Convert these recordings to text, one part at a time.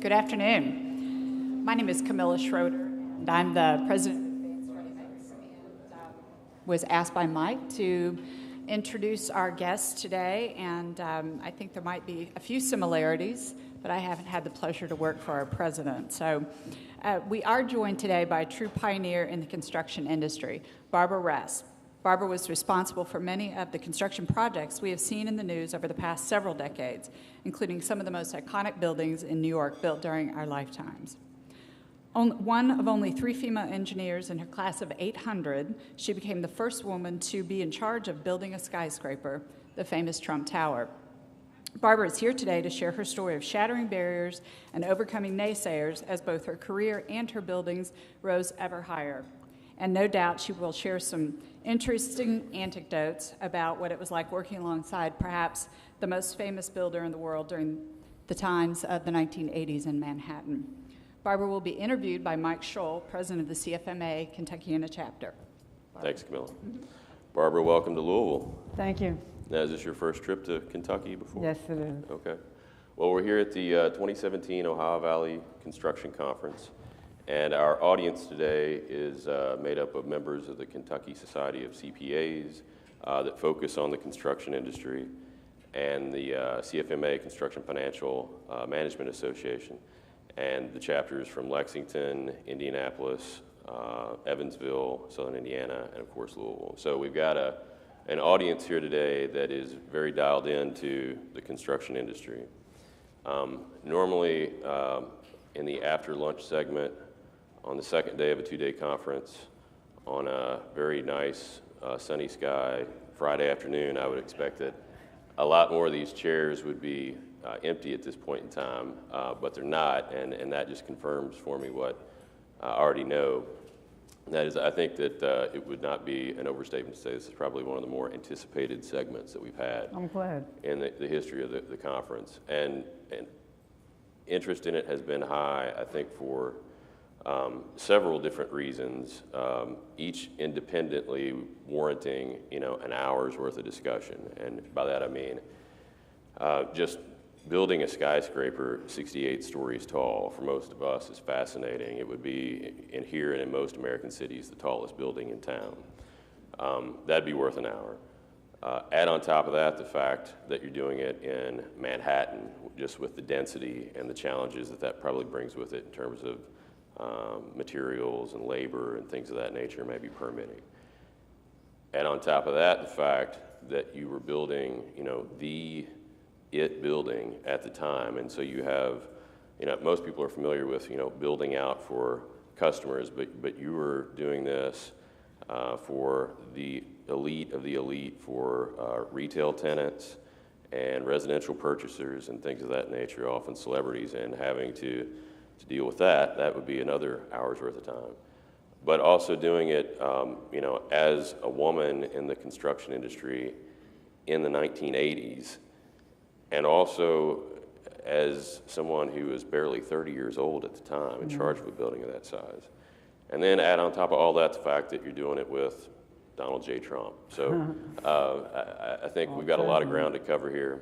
Good afternoon. My name is Camilla Schroeder, and I'm the president of Advanced Ready Mix, and was asked by Mike to introduce our guests today, and I think there might be a few similarities, but I haven't had the pleasure to work for our president. So we are joined today by a true pioneer in the construction industry, Barbara Ress. Barbara was responsible for many of the construction projects we have seen in the news over the past several decades, including some of the most iconic buildings in New York built during our lifetimes. One of only 3 female engineers in her class of 800, she became the first woman to be in charge of building a skyscraper, the famous Trump Tower. Barbara is here today to share her story of shattering barriers and overcoming naysayers as both her career and her buildings rose ever higher. And no doubt she will share some interesting anecdotes about what it was like working alongside perhaps the most famous builder in the world during the times of the 1980s in Manhattan. Barbara will be interviewed by Mike Scholl, president of the CFMA Kentuckiana chapter. Barbara. Thanks, Camilla. Barbara, welcome to Louisville. Thank you. Now, is this your first trip to Kentucky before? Yes, it is. Okay. Well, we're here at the 2017 Ohio Valley Construction Conference, and our audience today is made up of members of the Kentucky Society of CPAs that focus on the construction industry, and the CFMA Construction Financial Management Association, and the chapters from Lexington, Indianapolis, Evansville, Southern Indiana, and of course Louisville. So we've got an audience here today that is very dialed into the construction industry. Normally, in the after lunch segment, on the second day of a 2-day conference, on a very nice sunny sky Friday afternoon, I would expect that a lot more of these chairs would be empty at this point in time, but they're not, and that just confirms for me what I already know. That is, I think that it would not be an overstatement to say this is probably one of the more anticipated segments that we've had. I'm glad. In the history of the conference. And interest in it has been high, I think, for several different reasons, each independently warranting, an hour's worth of discussion. And by that I mean just building a skyscraper 68 stories tall for most of us is fascinating. It would be, in here and in most American cities, the tallest building in town. That'd be worth an hour. Add on top of that the fact that you're doing it in Manhattan, just with the density and the challenges that probably brings with it in terms of materials and labor and things of that nature, maybe permitting. And on top of that, the fact that you were building, the building at the time, and so you have, most people are familiar with, building out for customers, but you were doing this for the elite of the elite, for retail tenants and residential purchasers and things of that nature, often celebrities, and having to deal with that would be another hour's worth of time. But also doing it, as a woman in the construction industry in the 1980s, and also as someone who was barely 30 years old at the time in charge of a building of that size. And then add on top of all that the fact that you're doing it with Donald J. Trump. So I think we've got a lot of ground to cover here.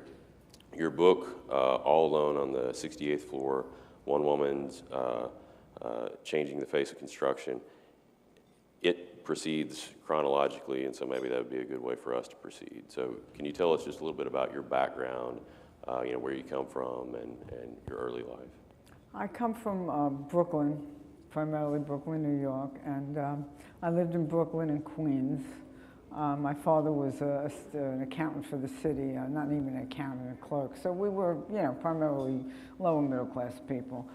Your book, All Alone on the 68th Floor, One Woman's Changing the Face of Construction, it proceeds chronologically, and so maybe that would be a good way for us to proceed. So can you tell us just a little bit about your background, where you come from and your early life? I come from Brooklyn, primarily Brooklyn, New York, and I lived in Brooklyn and Queens. My father was an accountant for the city, not even an accountant, a clerk. So we were, primarily lower middle class people.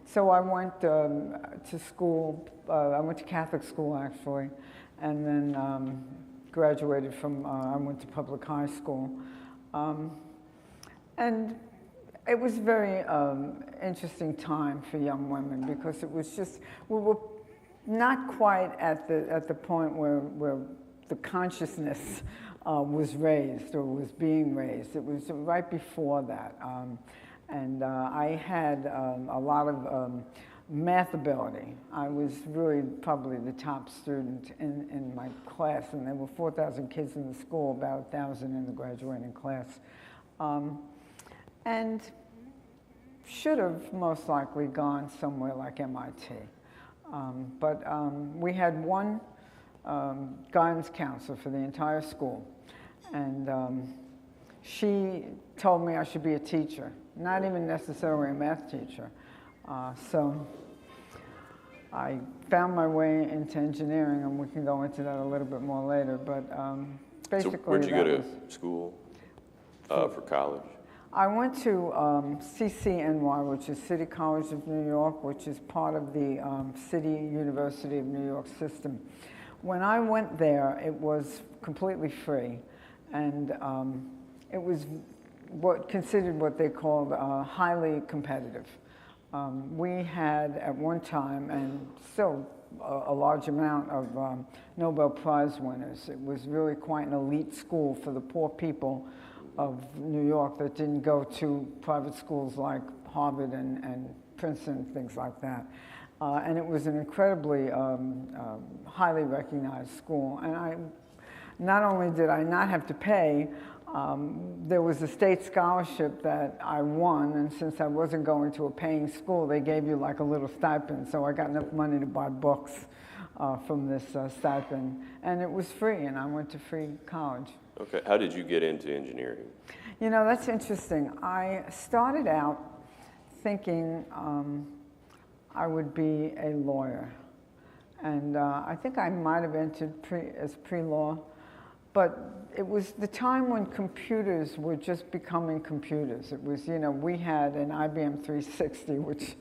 So I went to school. I went to Catholic school actually, and then graduated from. I went to public high school, and it was a very interesting time for young women because it was just we were not quite at the point where the consciousness was raised or was being raised. It was right before that. And I had a lot of math ability. I was really probably the top student in my class, and there were 4,000 kids in the school, about 1,000 in the graduating class. And should have most likely gone somewhere like MIT. But we had one guidance counselor for the entire school, and she told me I should be a teacher, not even necessarily a math teacher. So I found my way into engineering, and we can go into that a little bit more later, but basically So where'd you go to school for college? I went to CCNY, which is City College of New York, which is part of the City University of New York system. When I went there, it was completely free, and it was considered what they called highly competitive. We had at one time, and still a large amount of Nobel Prize winners. It was really quite an elite school for the poor people of New York that didn't go to private schools like Harvard and Princeton, things like that. And it was an incredibly highly recognized school. And not only did I not have to pay, there was a state scholarship that I won, and since I wasn't going to a paying school, they gave you like a little stipend, so I got enough money to buy books from this stipend. And it was free, and I went to free college. Okay, how did you get into engineering? You know, that's interesting. I started out thinking I would be a lawyer. And I think I might have entered as pre-law, but it was the time when computers were just becoming computers. It was, you know, we had an IBM 360, which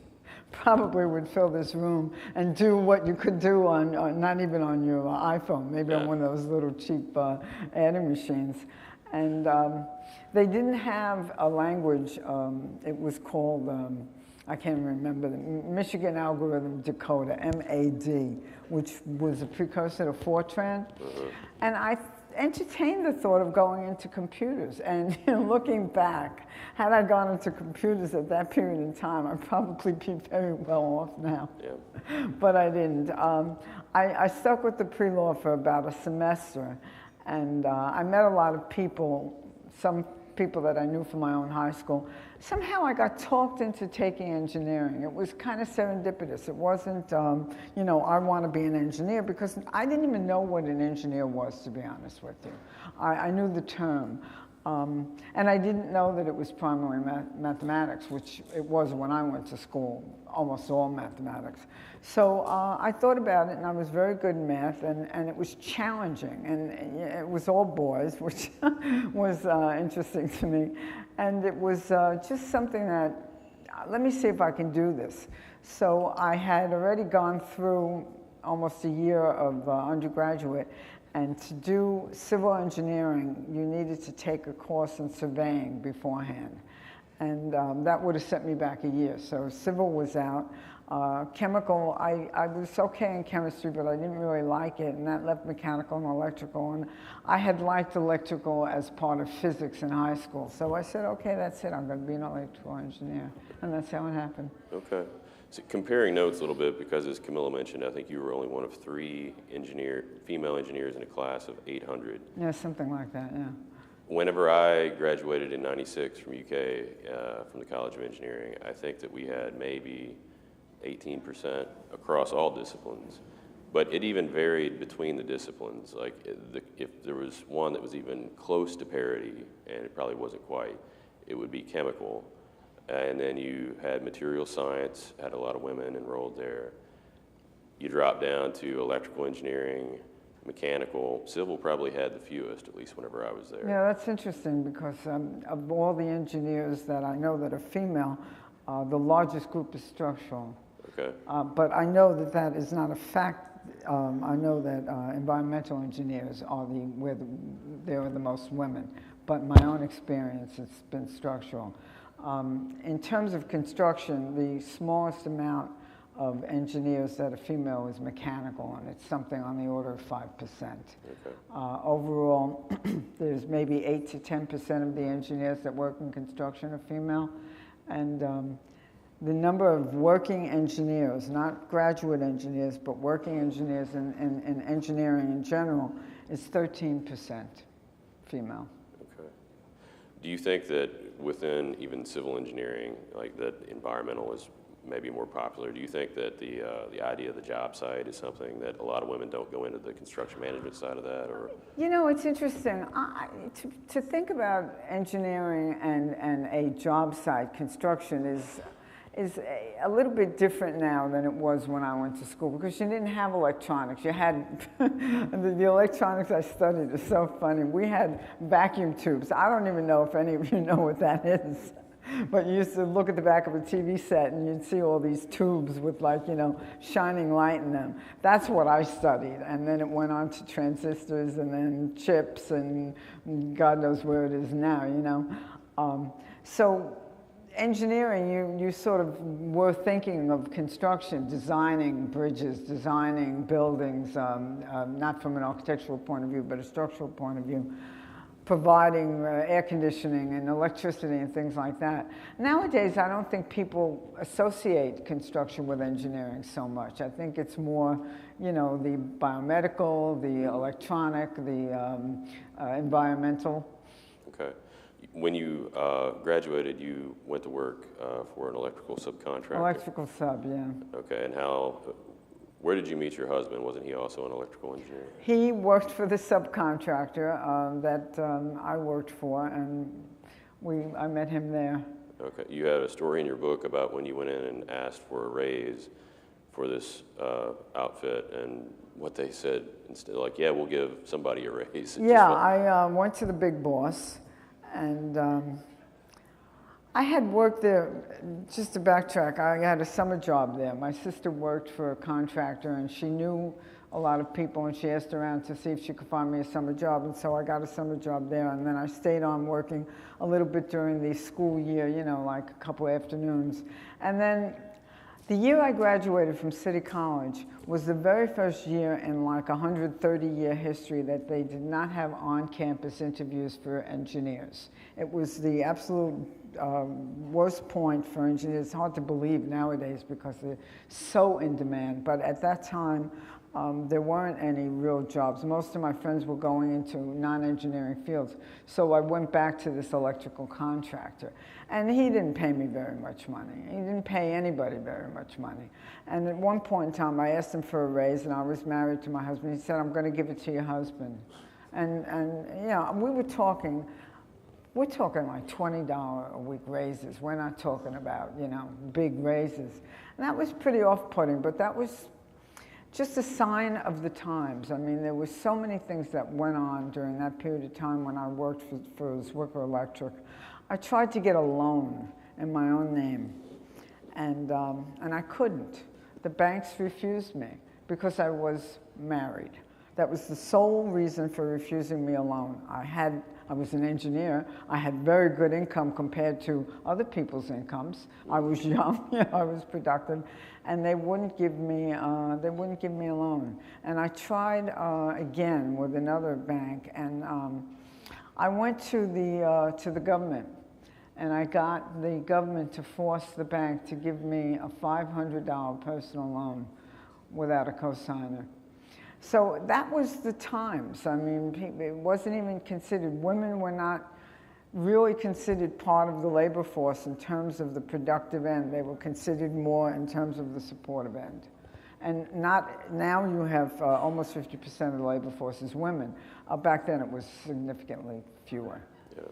probably would fill this room and do what you could do on not even on your iPhone, maybe on one of those little cheap adding machines. And they didn't have a language. It was called, I can't remember, the Michigan Algorithm Decoder, MAD, which was a precursor to Fortran. And I entertained the thought of going into computers. And you know, looking back, had I gone into computers at that period in time, I'd probably be very well off now. Yeah. But I didn't. I stuck with the pre-law for about a semester, and I met a lot of people, some people that I knew from my own high school. Somehow I got talked into taking engineering. It was kind of serendipitous. It wasn't, you know, I want to be an engineer, because I didn't even know what an engineer was, to be honest with you. I knew the term. And I didn't know that it was primarily mathematics, which it was when I went to school, almost all mathematics. So I thought about it, and I was very good in math, and it was challenging, and it was all boys, which was interesting to me. And it was just something that, let me see if I can do this. So I had already gone through almost a year of undergraduate, and to do civil engineering, you needed to take a course in surveying beforehand. And that would have set me back a year. So civil was out. Chemical, I was okay in chemistry, but I didn't really like it, and that left mechanical and electrical. And I had liked electrical as part of physics in high school. So I said, okay, that's it, I'm going to be an electrical engineer. And that's how it happened. Okay. So comparing notes a little bit, because as Camilla mentioned, I think you were only one of 3 female engineers in a class of 800. Yeah, something like that, yeah. Whenever I graduated in '96 from UK, from the College of Engineering, I think that we had maybe 18% across all disciplines. But it even varied between the disciplines. Like if there was one that was even close to parity, and it probably wasn't quite, it would be chemical. And then you had material science, had a lot of women enrolled there. You drop down to electrical engineering, mechanical. Civil probably had the fewest, at least whenever I was there. Yeah, that's interesting, because of all the engineers that I know that are female, the largest group is structural. Okay. But I know that that is not a fact. I know that environmental engineers are where there are the most women. But my own experience, it's been structural. In terms of construction, the smallest amount of engineers that are female is mechanical, and it's something on the order of 5%. Okay. Overall, there's maybe 8 to 10% of the engineers that work in construction are female, and the number of working engineers, not graduate engineers, but working engineers in engineering in general, is 13% female. Do you think that within even civil engineering, like that environmental is maybe more popular? Do you think that the idea of the job site is something that a lot of women don't go into the construction management side of that, or? You know, it's interesting. To think about engineering and a job site, construction is a little bit different now than it was when I went to school, because you didn't have electronics. You had, the electronics I studied is so funny. We had vacuum tubes. I don't even know if any of you know what that is. But you used to look at the back of a TV set and you'd see all these tubes with, like, you know, shining light in them. That's what I studied. And then it went on to transistors and then chips and God knows where it is now, you know. So engineering, you sort of were thinking of construction, designing bridges, designing buildings, not from an architectural point of view, but a structural point of view, providing air conditioning and electricity and things like that. Nowadays, I don't think people associate construction with engineering so much. I think it's more, you know, the biomedical, the electronic, the environmental. Okay. When you graduated, you went to work for an electrical subcontractor? Electrical sub, yeah. Okay, and where did you meet your husband? Wasn't he also an electrical engineer? He worked for the subcontractor that I worked for, and I met him there. Okay, you had a story in your book about when you went in and asked for a raise for this outfit, and what they said instead, like, yeah, we'll give somebody a raise. Yeah, I went to the big boss, and I had worked there. Just to backtrack, I had a summer job there. My sister worked for a contractor, and she knew a lot of people, and she asked around to see if she could find me a summer job, and so I got a summer job there, and then I stayed on working a little bit during the school year, you know, like a couple afternoons. And then the year I graduated from City College was the very first year in like 130-year history that they did not have on-campus interviews for engineers. It was the absolute worst point for engineers. It's hard to believe nowadays because they're so in demand, but at that time, there weren't any real jobs. Most of my friends were going into non-engineering fields. So I went back to this electrical contractor. And he didn't pay me very much money. He didn't pay anybody very much money. And at one point in time, I asked him for a raise, and I was married to my husband. He said, I'm going to give it to your husband. And you know, we're talking like $20 a week raises. We're not talking about, you know, big raises. And that was pretty off-putting, but that was just a sign of the times. I mean, there were so many things that went on during that period of time when I worked for Zwicker Electric. I tried to get a loan in my own name, and I couldn't. The banks refused me because I was married. That was the sole reason for refusing me a loan. I was an engineer. I had very good income compared to other people's incomes. I was young, you know, I was productive, and they wouldn't give me a loan. And I tried again with another bank, and I went to the government, and I got the government to force the bank to give me a $500 personal loan without a cosigner. So that was the times. I mean, it wasn't even considered. Women were not really considered part of the labor force in terms of the productive end. They were considered more in terms of the supportive end. And now you have almost 50% of the labor force is women. Back then it was significantly fewer. Yeah.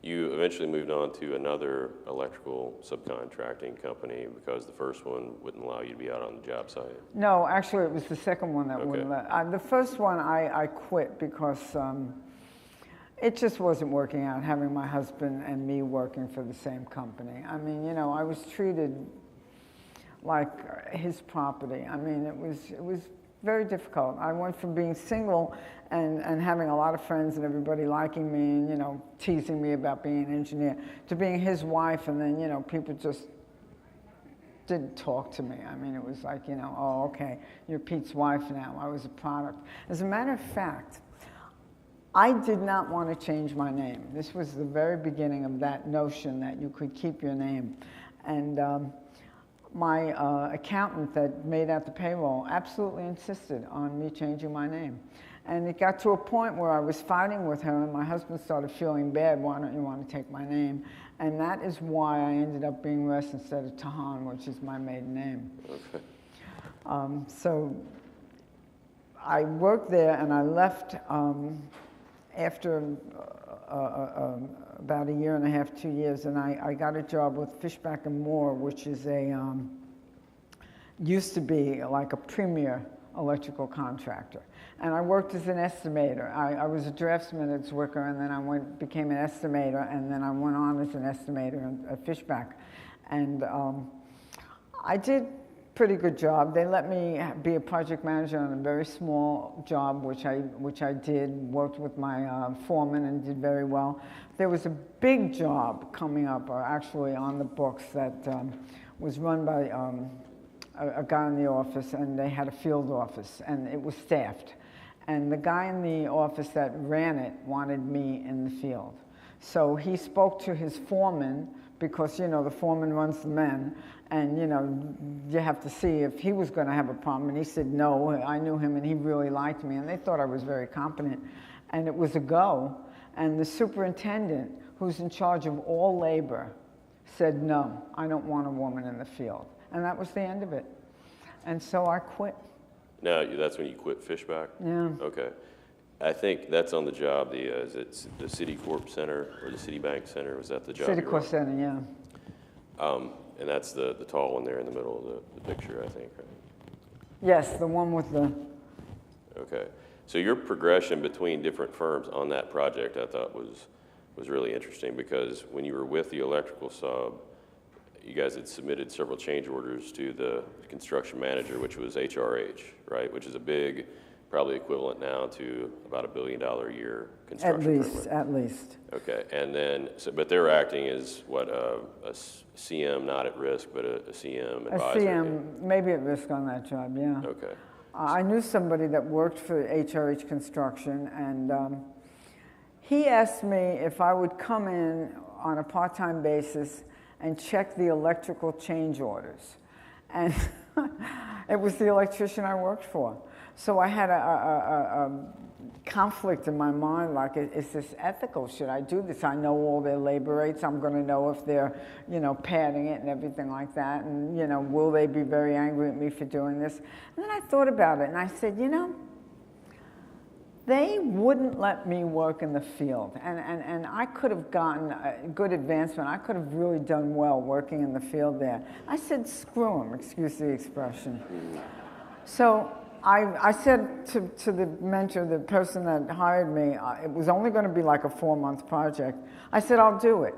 You eventually moved on to another electrical subcontracting company because the first one wouldn't allow you to be out on the job site. No, actually it was the second one that wouldn't let. The first one I quit because it just wasn't working out, having my husband and me working for the same company. I mean, you know, I was treated like his property. I mean, it was very difficult. I went from being single and having a lot of friends and everybody liking me and, you know, teasing me about being an engineer, to being his wife, and then, you know, people just didn't talk to me. I mean, it was like, you know, oh, okay, you're Pete's wife now. I was a product. As a matter of fact, I did not want to change my name. This was the very beginning of that notion that you could keep your name. And my accountant that made out the payroll absolutely insisted on me changing my name. And it got to a point where I was fighting with her, and my husband started feeling bad. Why don't you want to take my name? And that is why I ended up being Ress instead of Tahan, which is my maiden name. Okay. So I worked there, and I left after about a year and a half, 2 years, and I got a job with Fishback and Moore, which is used to be like a premier electrical contractor. And I worked as an estimator. I was a draftsman worker, and then I became an estimator, and then I went on as an estimator at Fishback. And I did a pretty good job. They let me be a project manager on a very small job, which I did, worked with my foreman and did very well. There was a big job coming up, or actually on the books, that was run by a guy in the office, and they had a field office, and it was staffed. And the guy in the office that ran it wanted me in the field. So he spoke to his foreman, because, you know, the foreman runs the men, and, you know, you have to see if he was going to have a problem. And he said no. I knew him, and he really liked me, and they thought I was very competent. And it was a go. And the superintendent, who's in charge of all labor, said, no, I don't want a woman in the field. And that was the end of it. And so I quit. Now, that's when you quit Fishback? Yeah. Okay. I think that's on the job, is it the Citicorp Center or the Citibank Center? Was that the job? Citicorp Center, yeah. And that's the tall one there in the middle of the picture, I think, right? Yes, the one with the... Okay. So your progression between different firms on that project, I thought was really interesting, because when you were with the electrical sub, you guys had submitted several change orders to the construction manager, which was HRH, right? Which is a big, probably equivalent now to about $1 billion a year construction firm. At least. Okay, and then, but they're acting as what, a CM, not at risk, but a CM advisor. A CM, maybe at risk on that job, yeah. Okay. I knew somebody that worked for HRH Construction, and he asked me if I would come in on a part-time basis and check the electrical change orders. And it was the electrician I worked for. So I had a conflict in my mind, like, is this ethical? Should I do this? I know all their labor rates. I'm going to know if they're, you know, padding it and everything like that. And, you know, will they be very angry at me for doing this? And then I thought about it, and I said, you know, they wouldn't let me work in the field. And I could have gotten a good advancement. I could have really done well working in the field there. I said, screw them, excuse the expression. So I said to the mentor, the person that hired me, it was only going to be like a 4-month project. I said, I'll do it.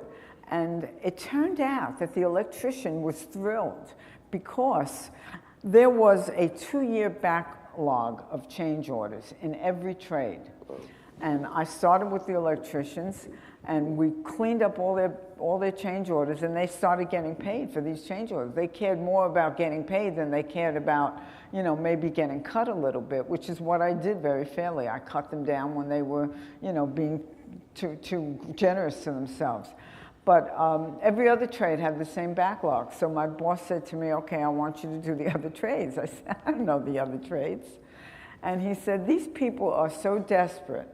And it turned out that the electrician was thrilled, because there was a 2-year backlog of change orders in every trade. And I started with the electricians, and we cleaned up all their change orders, and they started getting paid for these change orders. They cared more about getting paid than they cared about, you know, maybe getting cut a little bit, which is what I did very fairly. I cut them down when they were, you know, being too generous to themselves. But every other trade had the same backlog. So my boss said to me, okay, I want you to do the other trades. I said, I don't know the other trades. And he said, these people are so desperate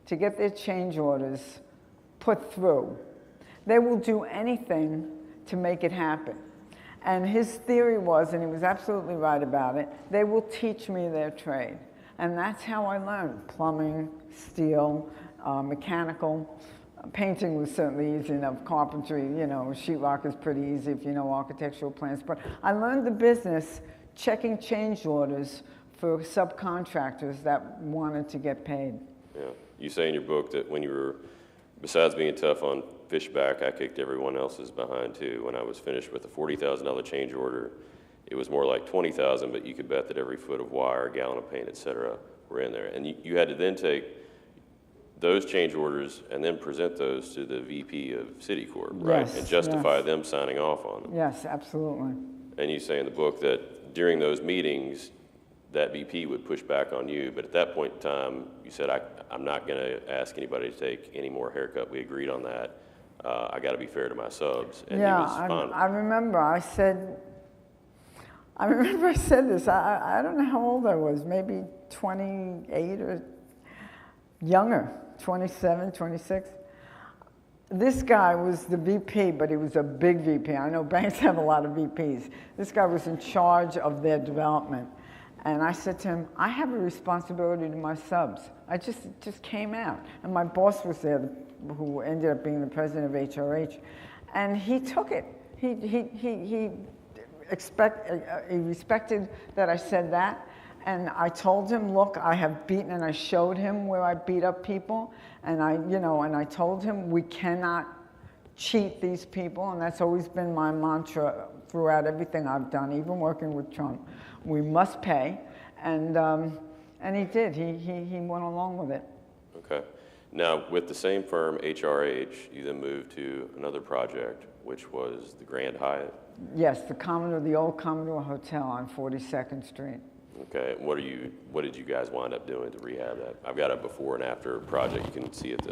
to get their change orders put through. They will do anything to make it happen. And his theory was, and he was absolutely right about it, they will teach me their trade. And that's how I learned plumbing, steel, mechanical. Painting was certainly easy enough. Carpentry, you know, sheetrock is pretty easy if you know architectural plans. But I learned the business checking change orders for subcontractors that wanted to get paid. Yeah. You say in your book that when you were, besides being tough on Fishback, I kicked everyone else's behind too. When I was finished with a $40,000 change order, it was more like $20,000, but you could bet that every foot of wire, gallon of paint, et cetera, were in there. And you had to then take those change orders and then present those to the VP of Citicorp, right? Yes, and justify yes. them signing off on them. Yes, absolutely. And you say in the book that during those meetings, that VP would push back on you, but at that point in time, you said, I'm not going to ask anybody to take any more haircut. We agreed on that. I got to be fair to my subs. And Yeah, he was fine. I remember I said this. I don't know how old I was, maybe 28 or younger, 27, 26. This guy was the VP, but he was a big VP. I know banks have a lot of VPs. This guy was in charge of their development. And I said to him, I have a responsibility to my subs. I just came out. And my boss was there, who ended up being the president of HRH. And he took it. He respected that I said that. And I told him, look, I have beaten, and I showed him where I beat up people. And I told him we cannot cheat these people. And that's always been my mantra throughout everything I've done, even working with Trump. We must pay. And he did. He went along with it. Okay. Now, with the same firm, HRH, you then moved to another project, which was the Grand Hyatt. Yes, the old Commodore Hotel on 42nd Street. Okay. What did you guys wind up doing to rehab that? I've got a before and after project. You can see it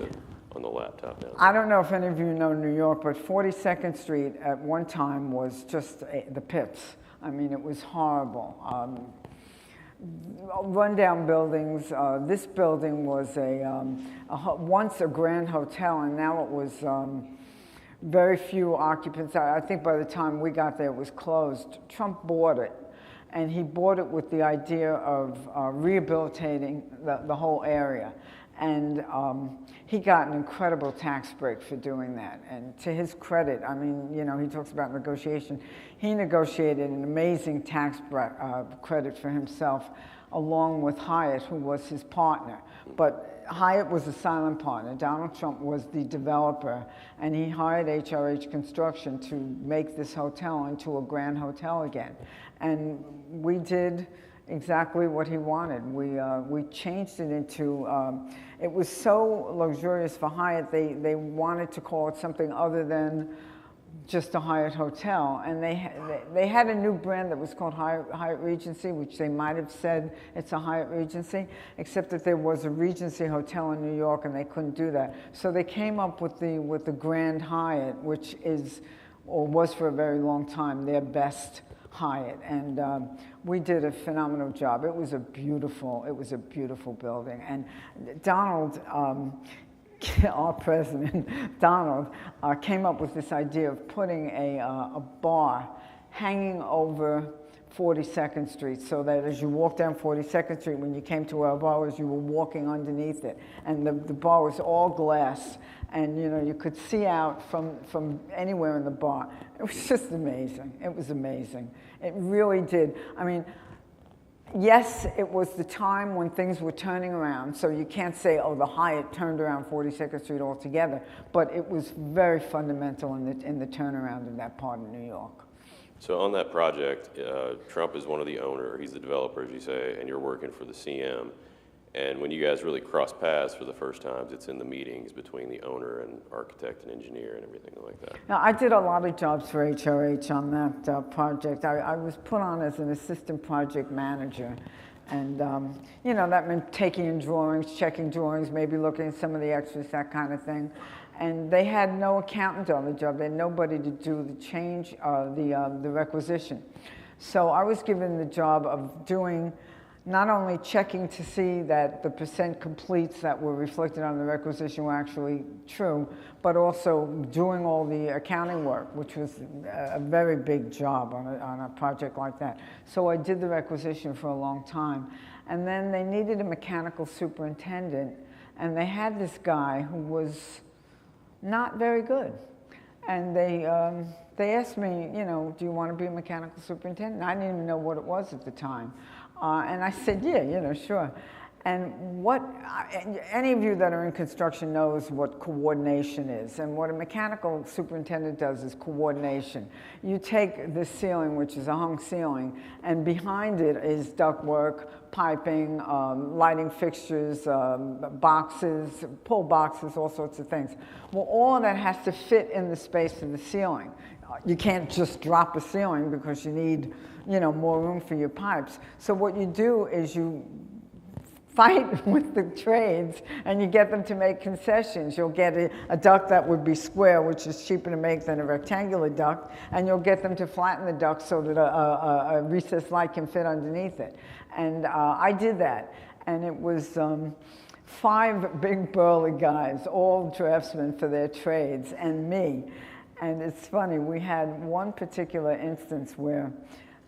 on the laptop now. I don't know if any of you know New York, but 42nd Street at one time was just the pits. I mean, it was horrible. Rundown buildings. This building was once a grand hotel, and now it was very few occupants. I think by the time we got there, it was closed. Trump bought it, and he bought it with the idea of rehabilitating the whole area. And he got an incredible tax break for doing that. And to his credit, I mean, he talks about negotiation. He negotiated an amazing tax credit for himself, along with Hyatt, who was his partner. But Hyatt was a silent partner. Donald Trump was the developer, and he hired HRH Construction to make this hotel into a grand hotel again. And we did exactly what he wanted. We changed it into, it was so luxurious for Hyatt, they wanted to call it something other than just a Hyatt hotel. And they had a new brand that was called Hyatt Regency, which they might have said it's a Hyatt Regency, except that there was a Regency Hotel in New York and they couldn't do that. So they came up with the Grand Hyatt, which is, or was for a very long time, their best Hyatt. And we did a phenomenal job. It was a beautiful building. And Donald, our president, Donald, came up with this idea of putting a bar hanging over 42nd Street, so that as you walk down 42nd Street, when you came to our bar, you were walking underneath it. And the bar was all glass, and you could see out from anywhere in the bar. It was just amazing. It was amazing. It really did. I mean, yes, it was the time when things were turning around, so you can't say, oh, the Hyatt turned around 42nd Street altogether, but it was very fundamental in the turnaround in that part of New York. So on that project, Trump is one of the owners. He's the developer, as you say, and you're working for the CM. And when you guys really cross paths for the first time, it's in the meetings between the owner and architect and engineer and everything like that. Now, I did a lot of jobs for HRH on that project. I was put on as an assistant project manager. And, that meant taking in drawings, checking drawings, maybe looking at some of the extras, that kind of thing. And they had no accountant on the job. They had nobody to do the change, the requisition. So I was given the job of doing, not only checking to see that the percent completes that were reflected on the requisition were actually true, but also doing all the accounting work, which was a very big job on a project like that. So I did the requisition for a long time. And then they needed a mechanical superintendent, and they had this guy who was not very good. And they asked me, do you want to be a mechanical superintendent? I didn't even know what it was at the time. And I said, yeah, sure. And any of you that are in construction knows what coordination is. And what a mechanical superintendent does is coordination. You take the ceiling, which is a hung ceiling, and behind it is ductwork, piping, lighting fixtures, boxes, pull boxes, all sorts of things. Well, all of that has to fit in the space of the ceiling. You can't just drop a ceiling because you need, more room for your pipes. So what you do is you fight with the trades and you get them to make concessions. You'll get a duct that would be square, which is cheaper to make than a rectangular duct, and you'll get them to flatten the duct so that a recessed light can fit underneath it. And I did that, and it was 5 big burly guys, all draftsmen for their trades, and me. And it's funny, we had one particular instance where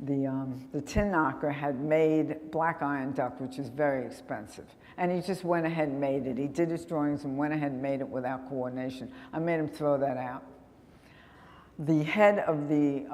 the tin knocker had made black iron duct, which is very expensive. And he just went ahead and made it. He did his drawings and went ahead and made it without coordination. I made him throw that out. The head of the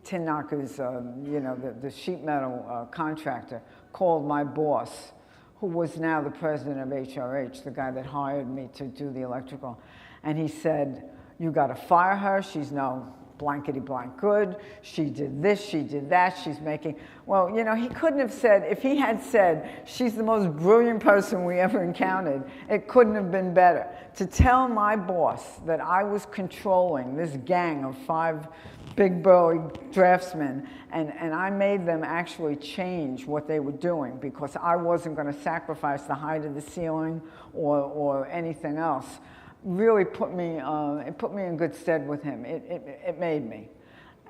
tin knockers, the sheet metal contractor, called my boss, who was now the president of HRH, the guy that hired me to do the electrical. And he said, "You got to fire her. She's no blankety blank good. She did this, she did that, she's making..." Well, he couldn't have said, if he had said, "She's the most brilliant person we ever encountered," it couldn't have been better. To tell my boss that I was controlling this gang of 5 big burly draftsmen, and I made them actually change what they were doing because I wasn't going to sacrifice the height of the ceiling or anything else, really put me in good stead with him. It made me.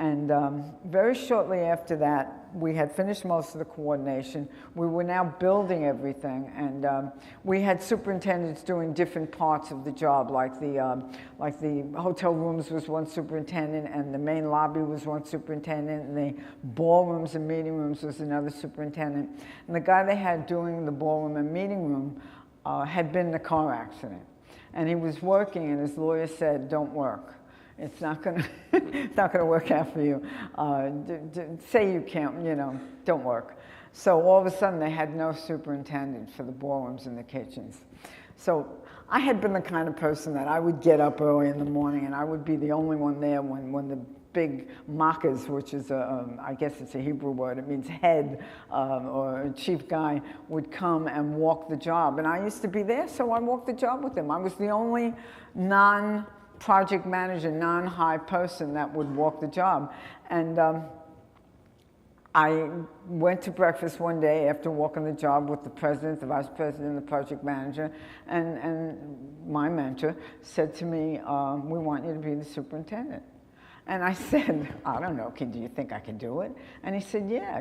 And very shortly after that, we had finished most of the coordination. We were now building everything, and we had superintendents doing different parts of the job, like the hotel rooms was one superintendent, and the main lobby was one superintendent, and the ballrooms and meeting rooms was another superintendent. And the guy they had doing the ballroom and meeting room had been in a car accident. And he was working, and his lawyer said, "Don't work. It's not going to work out for you. Say you can't, don't work." So all of a sudden, they had no superintendent for the ballrooms and the kitchens. So I had been the kind of person that I would get up early in the morning, and I would be the only one there when the big makas, which is I guess it's a Hebrew word, it means head or chief guy, would come and walk the job. And I used to be there, so I walked the job with him. I was the only non-project manager, non-high person that would walk the job. And I went to breakfast one day after walking the job with the president, the vice president, and the project manager, and my mentor said to me, "We want you to be the superintendent." And I said, "I don't know, do you think I can do it?" And he said, yeah.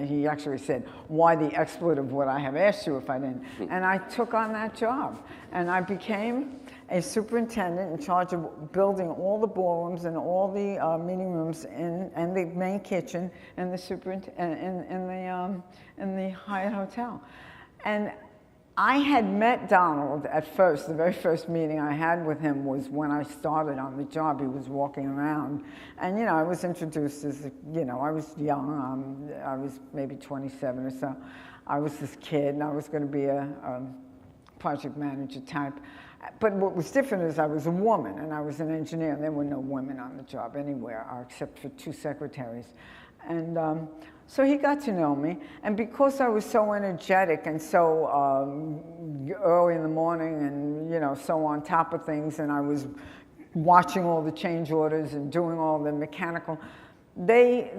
He actually said, "Why the expletive would I have asked you if I didn't?" And I took on that job. And I became a superintendent in charge of building all the ballrooms and all the meeting rooms and the main kitchen and in the Hyatt Hotel. And I had met Donald at first. The very first meeting I had with him was when I started on the job. He was walking around. And, I was introduced as, I was young. I was maybe 27 or so. I was this kid, and I was going to be a project manager type. But what was different is I was a woman, and I was an engineer, and there were no women on the job anywhere, except for 2 secretaries. And so he got to know me, and because I was so energetic and so early in the morning and so on top of things, and I was watching all the change orders and doing all the mechanical, they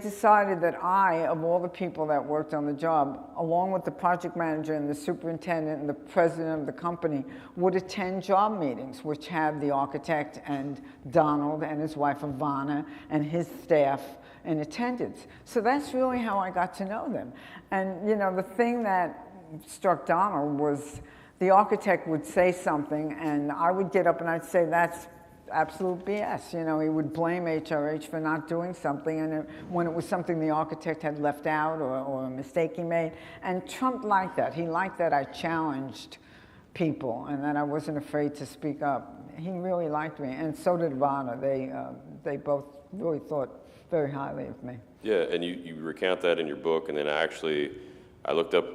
decided that I, of all the people that worked on the job, along with the project manager and the superintendent and the president of the company, would attend job meetings, which had the architect and Donald and his wife Ivana and his staff in attendance. So that's really how I got to know them. And the thing that struck Donald was the architect would say something, and I would get up and I'd say, "That's absolute BS." He would blame HRH for not doing something, and when it was something the architect had left out or a mistake he made. And Trump liked that. He liked that I challenged people and that I wasn't afraid to speak up. He really liked me, and so did Ivana. They both really thought very highly of me. Yeah, and you recount that in your book, and then I looked up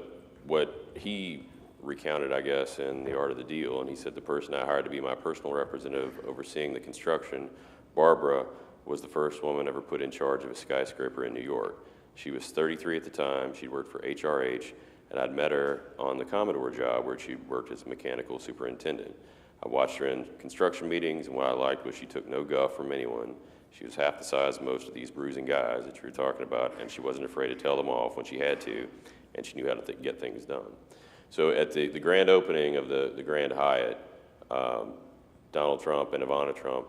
what he recounted, I guess, in The Art of the Deal, and he said the person I hired to be my personal representative overseeing the construction, Barbara, was the first woman ever put in charge of a skyscraper in New York. She was 33 at the time. She'd worked for HRH, and I'd met her on the Commodore job where she worked as a mechanical superintendent. I watched her in construction meetings, and what I liked was she took no guff from anyone. She was half the size of most of these bruising guys that you were talking about, and she wasn't afraid to tell them off when she had to, and she knew how to get things done. So at the grand opening of the Grand Hyatt, Donald Trump and Ivana Trump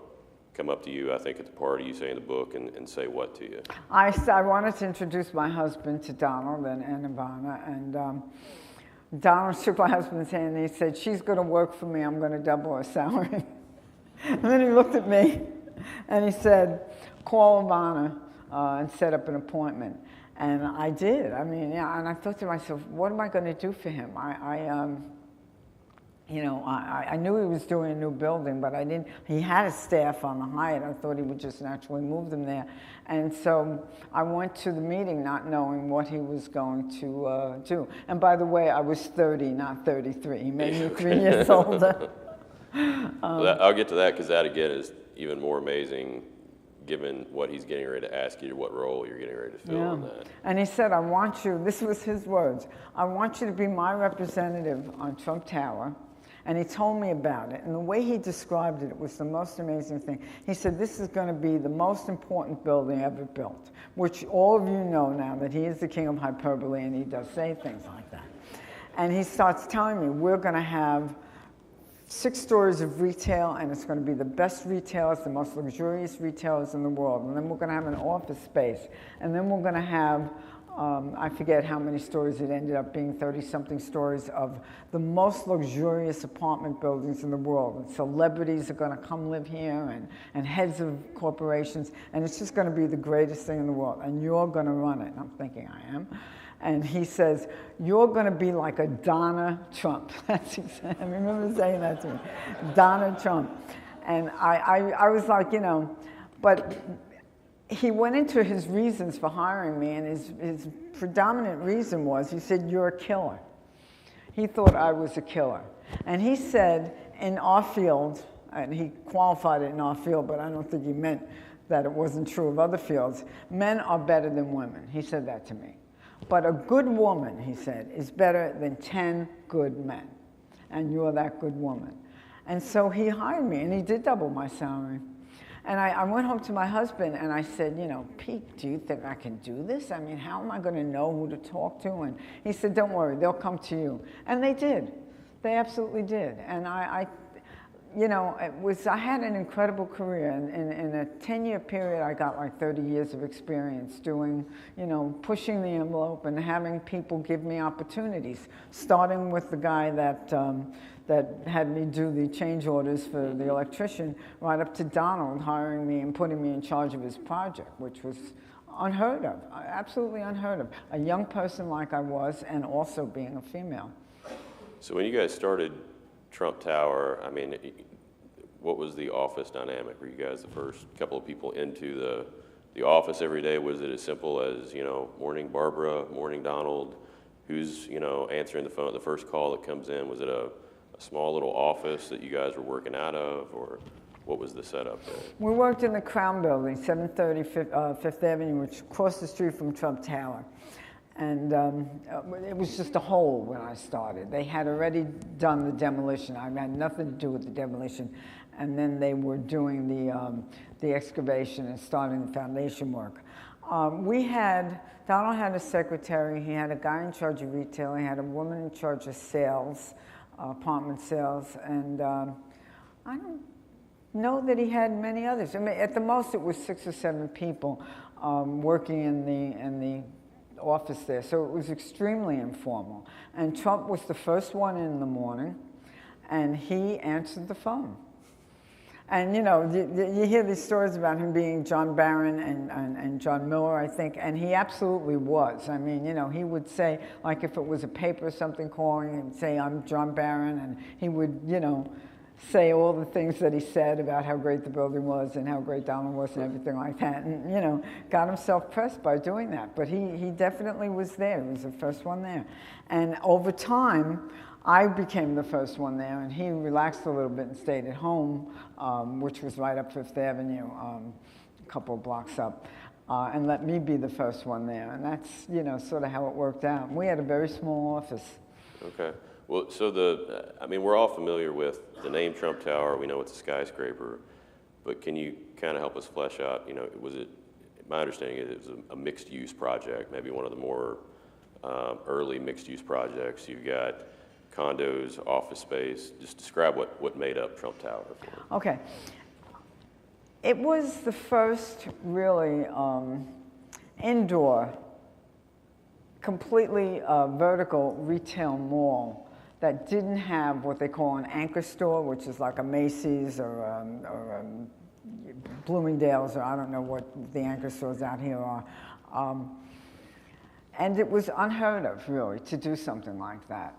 come up to you, I think at the party, you say in the book, and say what to you? I wanted to introduce my husband to Donald and Ivana, and Donald shook my husband's hand and he said, she's going to work for me, I'm going to double her salary. And then he looked at me and he said, call Ivana and set up an appointment. And I did. I mean, yeah, and I thought to myself, what am I going to do for him? I knew he was doing a new building, but I didn't. He had a staff on the Hyatt. I thought he would just naturally move them there. And so I went to the meeting not knowing what he was going to do. And by the way, I was 30, not 33. He made me 3 years older. I'll get to that because that, again, is even more amazing given what he's getting ready to ask you, what role you're getting ready to fill on that. And he said, I want you, this was his words, I want you to be my representative on Trump Tower. And he told me about it. And the way he described it, it was the most amazing thing. He said, this is going to be the most important building ever built, which all of you know now that he is the king of hyperbole and he does say things like that. And he starts telling me, we're going to have 6 stories of retail, and it's going to be the best retailers, the most luxurious retailers in the world. And then we're going to have an office space. And then we're going to have, I forget how many stories it ended up being, 30-something stories of the most luxurious apartment buildings in the world. And celebrities are going to come live here, and heads of corporations. And it's just going to be the greatest thing in the world. And you're going to run it. And I'm thinking, I am. And he says, you're going to be like a Donna Trump. That's exactly, I remember saying that to me, Donna Trump. And I was like, but he went into his reasons for hiring me, and his predominant reason was, he said, you're a killer. He thought I was a killer. And he said, in our field, and he qualified it in our field, but I don't think he meant that it wasn't true of other fields, men are better than women. He said that to me. But a good woman, he said, is better than 10 good men. And you're that good woman. And so he hired me, and he did double my salary. And I went home to my husband, and I said, Pete, do you think I can do this? I mean, how am I going to know who to talk to? And he said, don't worry, they'll come to you. And they did. They absolutely did. And I had an incredible career. In a 10-year period, I got like 30 years of experience doing, pushing the envelope and having people give me opportunities, starting with the guy that had me do the change orders for the electrician, right up to Donald hiring me and putting me in charge of his project, which was unheard of, absolutely unheard of. A young person like I was, and also being a female. So when you guys started Trump Tower, I mean, what was the office dynamic? Were you guys the first couple of people into the office every day? Was it as simple as, morning Barbara, morning Donald, who's, answering the phone, the first call that comes in? Was it a small little office that you guys were working out of, or what was the setup there? We worked in the Crown Building, 730 Fifth Avenue, which is across the street from Trump Tower. And it was just a hole when I started. They had already done the demolition. I had nothing to do with the demolition. And then they were doing the excavation and starting the foundation work. Donald had a secretary. He had a guy in charge of retail. He had a woman in charge of sales, apartment sales. And I don't know that he had many others. I mean, at the most, it was 6 or 7 people working in the office there, so it was extremely informal. And Trump was the first one in the morning, and he answered the phone. And you hear these stories about him being John Barron and John Miller, I think, and he absolutely was. I mean, he would say, like if it was a paper or something calling, he'd say, I'm John Barron, and he would, say all the things that he said about how great the building was and how great Donald was and everything like that, and got himself pressed by doing that. But he definitely was there. He was the first one there. And over time, I became the first one there, and he relaxed a little bit and stayed at home, which was right up Fifth Avenue, a couple of blocks up, and let me be the first one there. And that's, sort of how it worked out. We had a very small office. Okay. Well, so we're all familiar with the name Trump Tower. We know it's a skyscraper, but can you kind of help us flesh out, my understanding is it was a mixed-use project, maybe one of the more early mixed-use projects. You've got condos, office space. Just describe what made up Trump Tower for you. Okay. It was the first really indoor completely vertical retail mall that didn't have what they call an anchor store, which is like a Macy's or Bloomingdale's, or I don't know what the anchor stores out here are. And it was unheard of, really, to do something like that.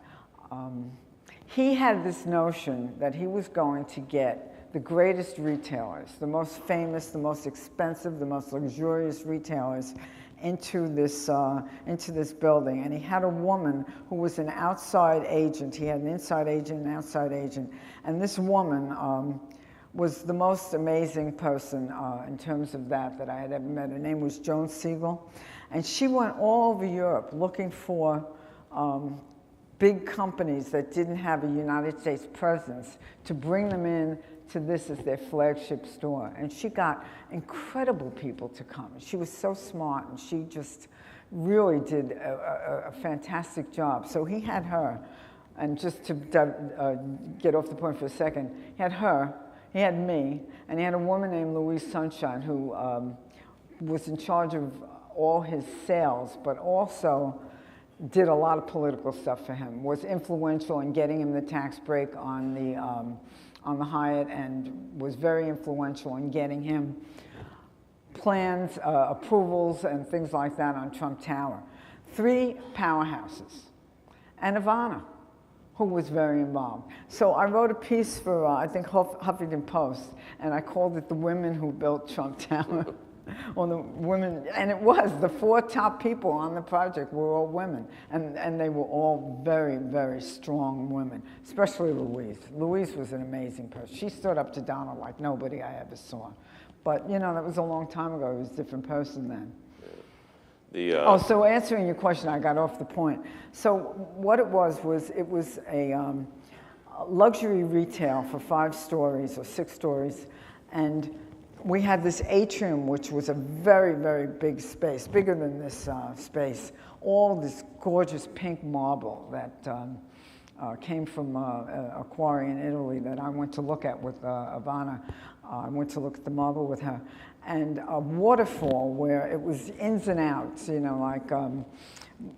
He had this notion that he was going to get the greatest retailers, the most famous, the most expensive, the most luxurious retailers into this building. And he had a woman who was an outside agent. He had an inside agent and an outside agent. And this woman was the most amazing person in terms of that I had ever met. Her name was Joan Siegel. And she went all over Europe looking for big companies that didn't have a United States presence to bring them in to this as their flagship store. And she got incredible people to come. She was so smart, and she just really did a fantastic job. So he had her, and just to get off the point for a second, he had her, he had me, and he had a woman named Louise Sunshine who was in charge of all his sales, but also did a lot of political stuff for him, was influential in getting him the tax break on the Hyatt, and was very influential in getting him plans, approvals, and things like that on Trump Tower. 3 powerhouses. And Ivana, who was very involved. So I wrote a piece for, I think, Huffington Post, and I called it "The Women Who Built Trump Tower." Or the women, and it was, the 4 top people on the project were all women, and they were all very, very strong women, especially Louise. Louise was an amazing person. She stood up to Donald like nobody I ever saw. But, you know, that was a long time ago. He was a different person then. So answering your question, I got off the point. So what it was a luxury retail for 5 stories or 6 stories, and we had this atrium, which was a very, very big space, bigger than this space. All this gorgeous pink marble that came from a quarry in Italy that I went to look at with Ivana. I went to look at the marble with her. And a waterfall where it was ins and outs, you know, like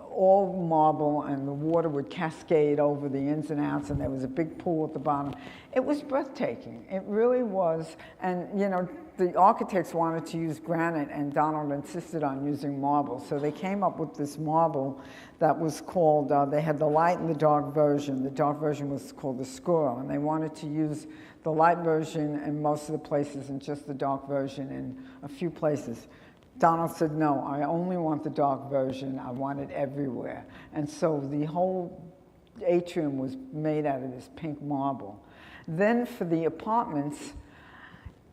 all marble, and the water would cascade over the ins and outs, and there was a big pool at the bottom. It was breathtaking. It really was. And, you know, the architects wanted to use granite, and Donald insisted on using marble. So they came up with this marble that was called, they had the light and the dark version. The dark version was called the Scuro, and they wanted to use the light version in most of the places and just the dark version in a few places. Donald said, no, I only want the dark version. I want it everywhere. And so the whole atrium was made out of this pink marble. Then for the apartments,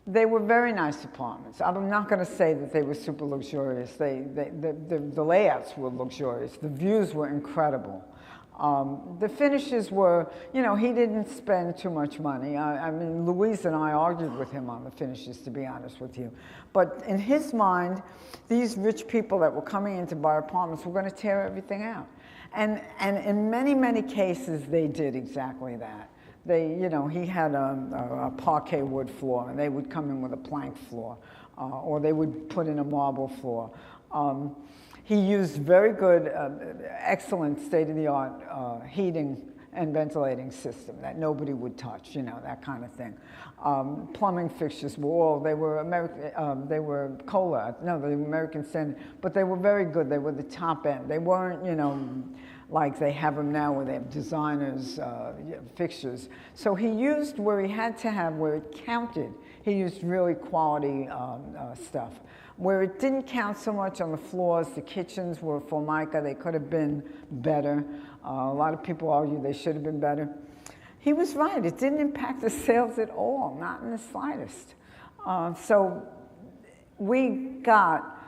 they were very nice apartments. I'm not going to say that they were super luxurious. The layouts were luxurious. The views were incredible. The finishes were, you know, he didn't spend too much money. I mean, Louise and I argued with him on the finishes, to be honest with you. But in his mind, these rich people that were coming in to buy apartments were going to tear everything out. And in many, many cases, they did exactly that. They, you know, he had a parquet wood floor, and they would come in with a plank floor, or they would put in a marble floor. He used very good, excellent state-of-the-art heating and ventilating system that nobody would touch, you know, that kind of thing. Plumbing fixtures were all, they were Kohler, no, they were American Standard, but they were very good. They were the top end. They weren't, you know, like they have them now where they have designers, fixtures. So he used where he had to have, where it counted, he used really quality stuff. Where it didn't count so much on the floors, the kitchens were Formica, they could have been better. A lot of people argue they should have been better. He was right, it didn't impact the sales at all, not in the slightest. So we got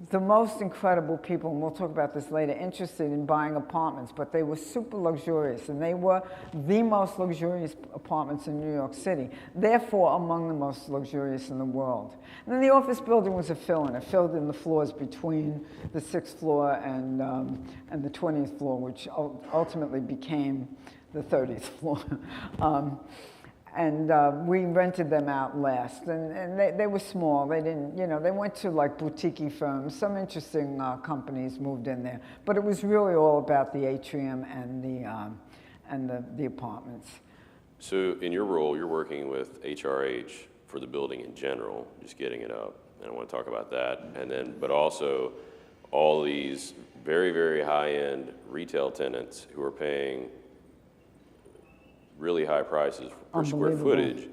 the most incredible people, and we'll talk about this later, interested in buying apartments, but they were super luxurious, and they were the most luxurious apartments in New York City, therefore among the most luxurious in the world. And then the office building was a fill-in. It filled in the floors between the 6th floor and the 20th floor, which ultimately became the 30th floor. And we rented them out last, and they were small. They didn't, they went to like boutique firms. Some interesting companies moved in there, but it was really all about the atrium and the apartments. So in your role, you're working with HRH for the building in general, just getting it up, and I want to talk about that, and then, but also all these very, very high-end retail tenants who are paying really high prices per square footage.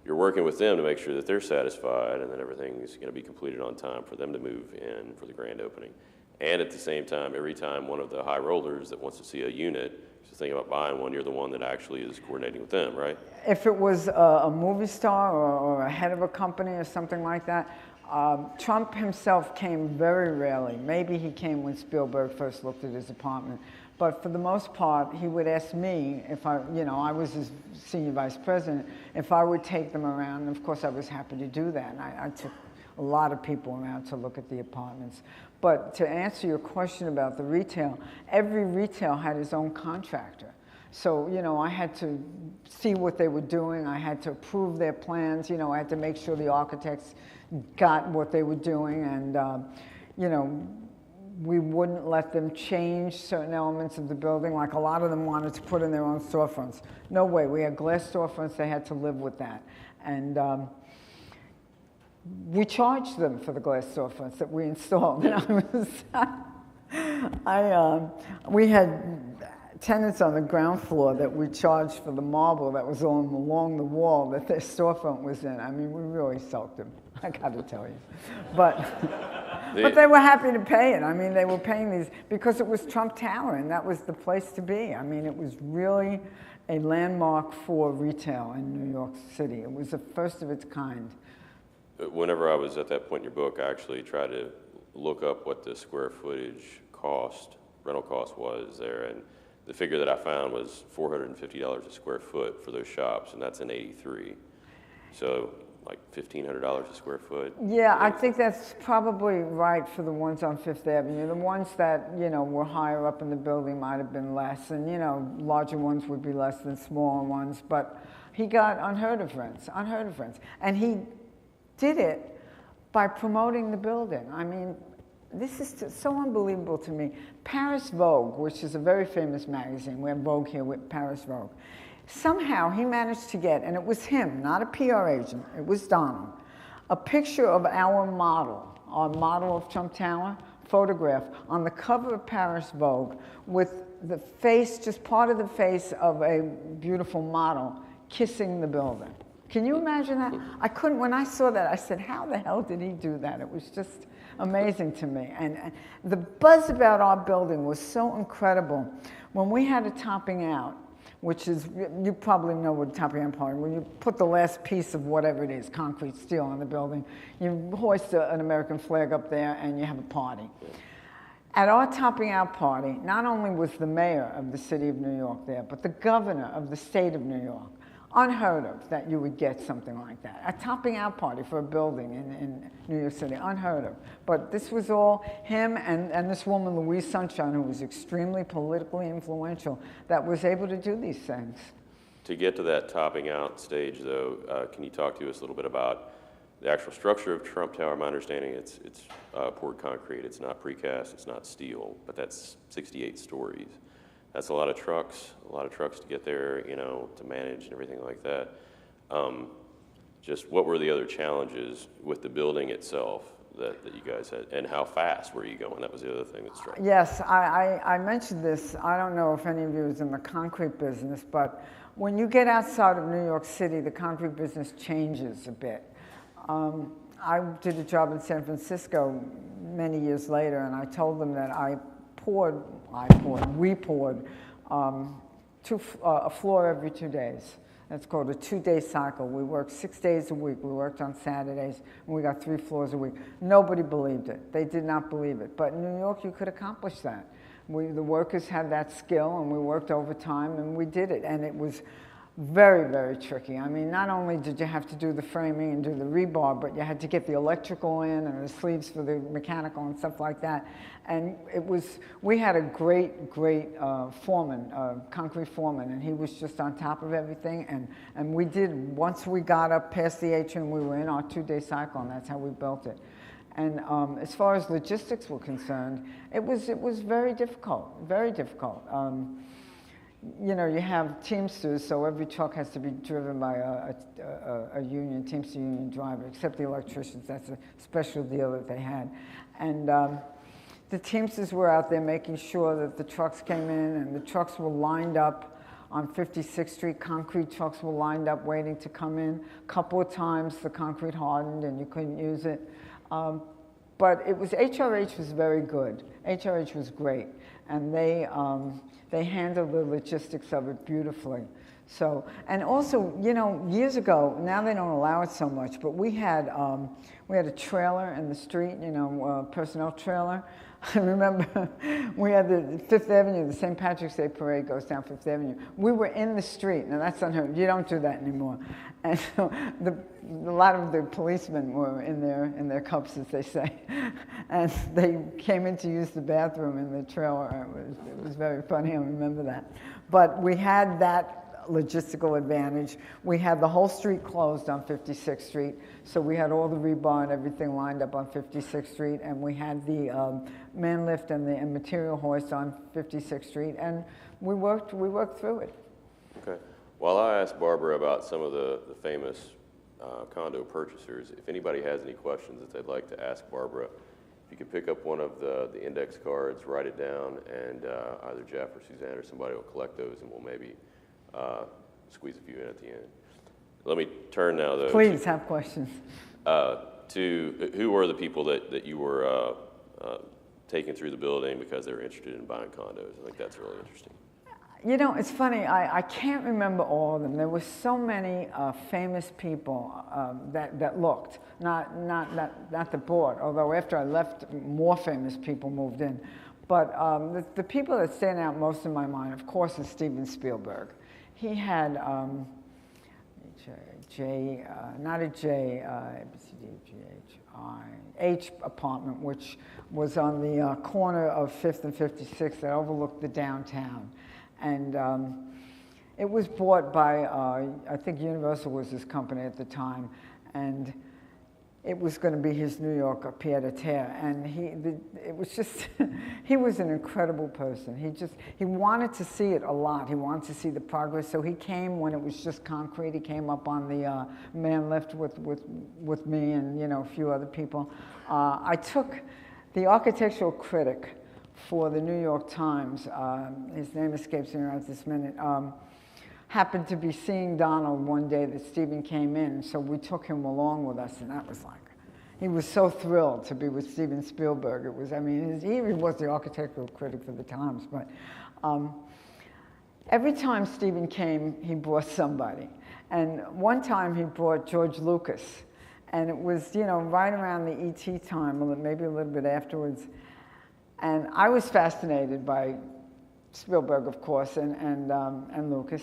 You're working with them to make sure that they're satisfied and that everything is going to be completed on time for them to move in for the grand opening. And at the same time, every time one of the high rollers that wants to see a unit is thinking about buying one, you're the one that actually is coordinating with them, right? If it was a movie star or a head of a company or something like that, Trump himself came very rarely. Maybe he came when Spielberg first looked at his apartment. But for the most part, he would ask me if I was his senior vice president, if I would take them around. And of course, I was happy to do that. And I took a lot of people around to look at the apartments. But to answer your question about the retail, every retail had his own contractor. So, I had to see what they were doing. I had to approve their plans. I had to make sure the architects got what they were doing. And, we wouldn't let them change certain elements of the building. Like a lot of them wanted to put in their own storefronts. No way. We had glass storefronts. They had to live with that. And we charged them for the glass storefronts that we installed. We had tenants on the ground floor that we charged for the marble that was along the wall that their storefront was in. I mean, we really soaked them, I got to tell you. But they were happy to pay it. I mean, they were paying these because it was Trump Tower, and that was the place to be. I mean, it was really a landmark for retail in New York City. It was the first of its kind. Whenever I was at that point in your book, I actually tried to look up what the square footage rental cost was there, and the figure that I found was $450 a square foot for those shops, and that's in '83. So like $1,500 a square foot. Yeah, I think that's probably right for the ones on Fifth Avenue. The ones that, were higher up in the building might have been less, and, larger ones would be less than smaller ones, but he got unheard of rents. And he did it by promoting the building. I mean, this is so unbelievable to me. Paris Vogue, which is a very famous magazine, we have Vogue here with Paris Vogue. Somehow he managed to get, and it was him, not a PR agent, it was Donald, a picture of our model of Trump Tower, photograph on the cover of Paris Vogue with the face, just part of the face of a beautiful model kissing the building. Can you imagine that? I couldn't, when I saw that, I said, how the hell did he do that? It was just amazing to me. And the buzz about our building was so incredible. When we had a topping out, which is, you probably know what topping out party, when you put the last piece of whatever it is, concrete, steel on the building, you hoist an American flag up there and you have a party. At our topping out party, not only was the mayor of the city of New York there, but the governor of the state of New York. Unheard of that you would get something like that. A topping out party for a building in New York City, unheard of. But this was all him and this woman, Louise Sunshine, who was extremely politically influential, that was able to do these things. To get to that topping out stage, though, can you talk to us a little bit about the actual structure of Trump Tower? My understanding, it's poured concrete. It's not precast. It's not steel. But that's 68 stories. That's a lot of trucks to get there, to manage and everything like that. Just what were the other challenges with the building itself that you guys had, and how fast were you going? That was the other thing that struck me. Yes, I mentioned this. I don't know if any of you is in the concrete business, but when you get outside of New York City, the concrete business changes a bit. I did a job in San Francisco many years later, and I told them that we poured a floor every 2 days. That's called a 2-day cycle. We worked 6 days a week. We worked on Saturdays, and we got 3 floors a week. Nobody believed it. They did not believe it. But in New York, you could accomplish that. The workers had that skill, and we worked overtime, and we did it. And it was Very, very tricky. I mean, not only did you have to do the framing and do the rebar, but you had to get the electrical in and the sleeves for the mechanical and stuff like that. And we had a great foreman, concrete foreman, and he was just on top of everything. And we did, once we got up past the atrium, we were in our 2-day cycle, and that's how we built it. And as far as logistics were concerned, it was very difficult, very difficult. You know, you have Teamsters, so every truck has to be driven by a union, Teamster union driver, except the electricians. That's a special deal that they had. And the Teamsters were out there making sure that the trucks came in, and the trucks were lined up on 56th Street. Concrete trucks were lined up waiting to come in. A couple of times the concrete hardened and you couldn't use it. But HRH was very good. HRH was great. And they handled the logistics of it beautifully. So, and also, you know, years ago, now they don't allow it so much, but we had a trailer in the street, you know, personnel trailer. I remember we had the Fifth Avenue, the St. Patrick's Day parade goes down Fifth Avenue. We were in the street, and that's unheard of. You don't do that anymore. And so a lot of the policemen were in their cups, as they say, and they came in to use the bathroom in the trailer. It was very funny. I remember that. But we had that logistical advantage. We had the whole street closed on 56th Street, so we had all the rebar and everything lined up on 56th Street, and we had the man lift and the material hoist on 56th Street, and we worked through it. Okay. While I asked Barbara about some of the famous condo purchasers, if anybody has any questions that they'd like to ask Barbara, if you could pick up one of the index cards, write it down, and either Jeff or Suzanne or somebody will collect those, and we'll maybe squeeze a few in at the end. Let me turn now, though. Please have questions. To who were the people that you were taking through the building because they were interested in buying condos? I think that's really interesting. You know, it's funny, I can't remember all of them. There were so many famous people that looked, not the board, although after I left, more famous people moved in. But the people that stand out most in my mind, of course, is Steven Spielberg. He had H apartment, which was on the corner of 5th and 56th that overlooked the downtown. And it was bought by, I think Universal was his company at the time, and it was going to be his New York pied-à-terre. And it was just, he was an incredible person. He wanted to see it a lot. He wanted to see the progress. So he came when it was just concrete. He came up on the man lift with me and, you know, a few other people. I took the architectural critic for the New York Times, his name escapes me right this minute, happened to be seeing Donald one day that Stephen came in, so we took him along with us, and that was like, he was so thrilled to be with Steven Spielberg. It was, I mean, he was the architectural critic for the Times, but every time Stephen came, he brought somebody. And one time he brought George Lucas, and it was, you know, right around the E.T. time, or maybe a little bit afterwards. And I was fascinated by Spielberg, of course, and Lucas.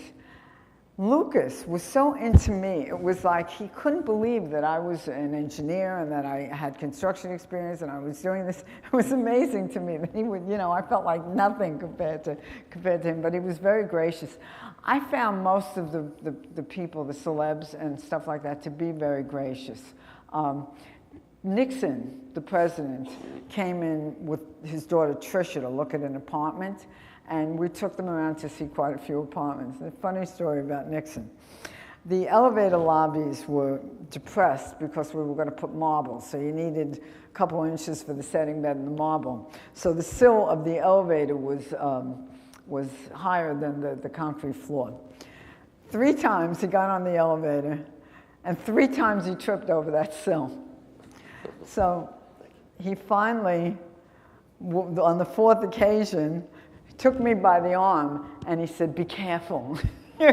Lucas was so into me. It was like he couldn't believe that I was an engineer and that I had construction experience and I was doing this. It was amazing to me that he would, you know, I felt like nothing compared to him, but he was very gracious. I found most of the people, the celebs and stuff like that, to be very gracious. Nixon, the president, came in with his daughter Tricia to look at an apartment, and we took them around to see quite a few apartments. A funny story about Nixon. The elevator lobbies were depressed because we were going to put marble, so you needed a couple inches for the setting bed and the marble. So the sill of the elevator was higher than the concrete floor. 3 times he got on the elevator, and 3 times he tripped over that sill. So he finally, on the 4th occasion, took me by the arm and he said, "Be careful." I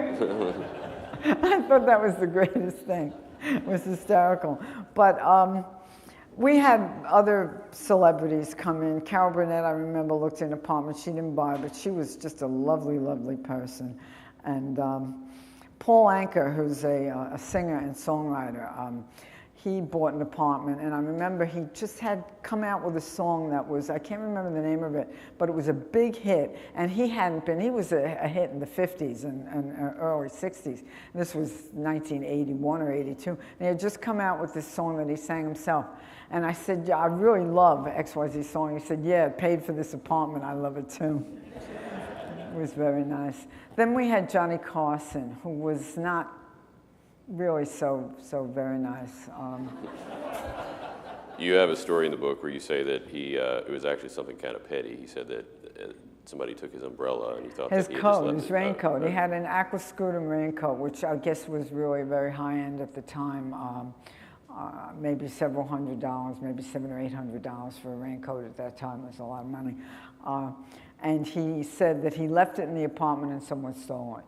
thought that was the greatest thing. It was hysterical. But we had other celebrities come in. Carol Burnett, I remember, looked in an apartment. She didn't buy, but she was just a lovely, lovely person. And Paul Anker, who's a singer and songwriter, he bought an apartment, and I remember he just had come out with a song that was, I can't remember the name of it, but it was a big hit, and he was a hit in the 50s and early 60s. This was 1981 or 82, and he had just come out with this song that he sang himself. And I said, yeah, I really love XYZ song. He said, yeah, it paid for this apartment, I love it too. It was very nice. Then we had Johnny Carson, who was not really so very nice. You have a story in the book where you say that it was actually something kind of petty. He said that somebody took his umbrella and he thought his that he coat, had his raincoat. He had an aquascutum raincoat, which I guess was really very high end at the time. Maybe several $100s, maybe $700 or $800 for a raincoat at that time was a lot of money. And he said that he left it in the apartment and someone stole it.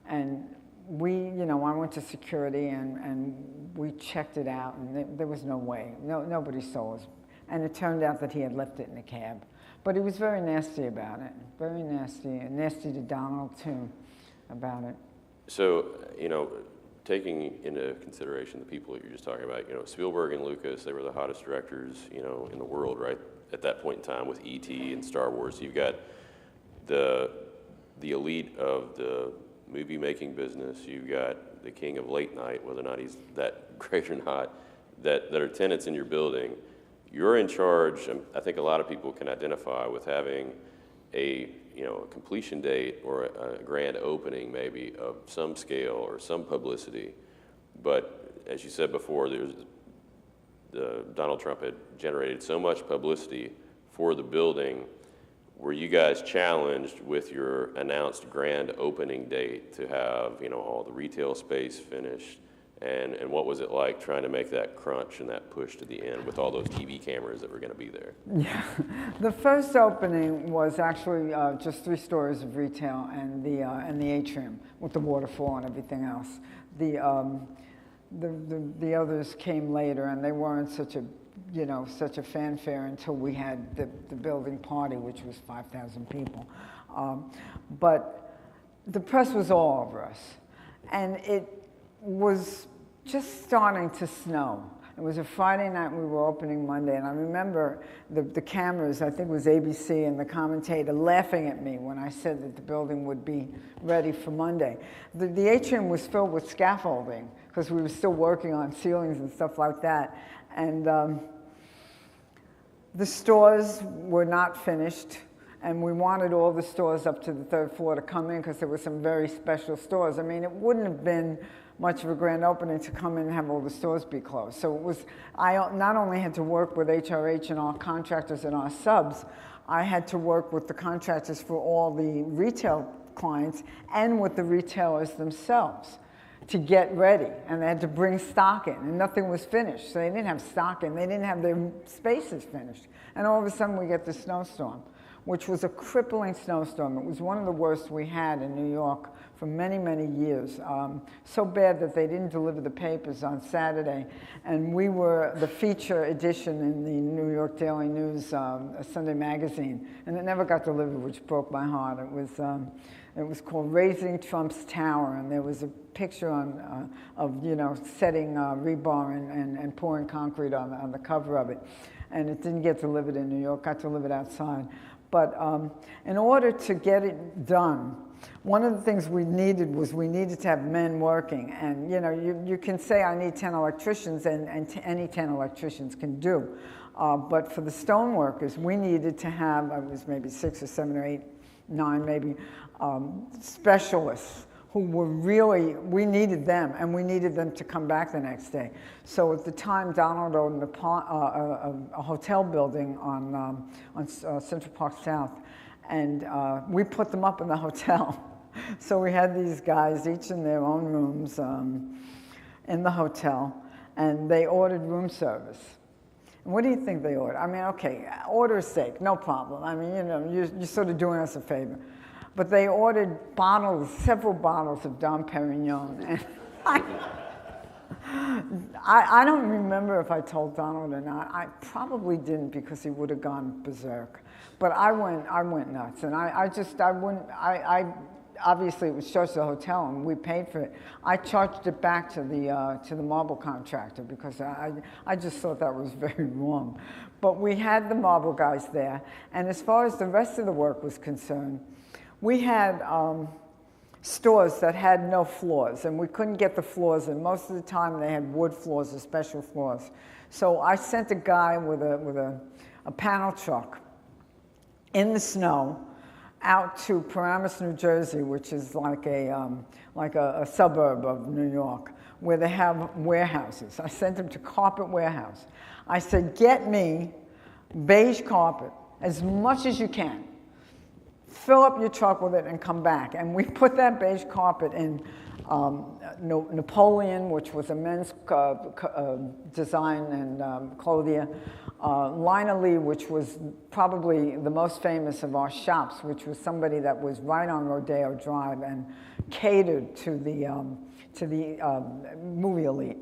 And I went to security and we checked it out, and there was no way. Nobody stole it. And it turned out that he had left it in a cab. But he was very nasty about it. Very nasty, and nasty to Donald too about it. So, taking into consideration the people that you're just talking about, Spielberg and Lucas, they were the hottest directors, in the world, right? At that point in time with E.T. and Star Wars, you've got the elite of the movie-making business. You've got the king of late night, whether or not he's that great or not, that are tenants in your building. You're in charge, and I think a lot of people can identify with having a completion date or a grand opening maybe of some scale or some publicity. But as you said before, Donald Trump had generated so much publicity for the building. Were you guys challenged with your announced grand opening date to have all the retail space finished? And what was it like trying to make that crunch and that push to the end with all those TV cameras that were going to be there? Yeah, the first opening was actually just 3 stories of retail and the atrium with the waterfall and everything else. The others came later, and they weren't such a fanfare until we had the building party, which was 5,000 people. But the press was all over us, and it was just starting to snow. It was a Friday night, we were opening Monday, and I remember the cameras, I think it was ABC, and the commentator laughing at me when I said that the building would be ready for Monday. The atrium was filled with scaffolding, because we were still working on ceilings and stuff like that. And the stores were not finished, and we wanted all the stores up to the 3rd floor to come in, because there were some very special stores. I mean, it wouldn't have been much of a grand opening to come in and have all the stores be closed. So I not only had to work with HRH and our contractors and our subs, I had to work with the contractors for all the retail clients and with the retailers themselves to get ready. And they had to bring stock in, and nothing was finished. So they didn't have stock in, they didn't have their spaces finished. And all of a sudden we get the snowstorm, which was a crippling snowstorm. It was one of the worst we had in New York for many, many years. So bad that they didn't deliver the papers on Saturday. And we were the feature edition in the New York Daily News, a Sunday magazine. And it never got delivered, which broke my heart. It was called Raising Trump's Tower, and there was a picture of setting rebar and pouring concrete on the cover of it. And it didn't get delivered in New York, got delivered outside. But in order to get it done, one of the things we needed to have men working. And you can say I need 10 electricians, and any 10 electricians can do. But for the stone workers, we needed to have, it was maybe 6 or 7 or 8, 9 maybe, specialists who were really, we needed them, and we needed them to come back the next day. So at the time, Donald owned a hotel building on Central Park South, and we put them up in the hotel. So we had these guys, each in their own rooms in the hotel, and they ordered room service. And what do you think they ordered? I mean, okay, order a steak, no problem. I mean, you're sort of doing us a favor. But they ordered several bottles of Dom Perignon. And I don't remember if I told Donald or not. I probably didn't, because he would have gone berserk. But I went nuts, and I obviously it was charged to the hotel and we paid for it. I charged it back to the marble contractor because I just thought that was very wrong. But we had the marble guys there, and as far as the rest of the work was concerned, we had stores that had no floors, and we couldn't get the floors in. Most of the time they had wood floors or special floors. So I sent a guy with a panel truck in the snow out to Paramus, New Jersey, which is like a suburb of New York, where they have warehouses. I sent him to Carpet Warehouse. I said, get me beige carpet, as much as you can. Fill up your truck with it and come back. And we put that beige carpet in Napoleon, which was a men's design and clothier, Lina Lee, which was probably the most famous of our shops, which was somebody that was right on Rodeo Drive and catered to the movie elite.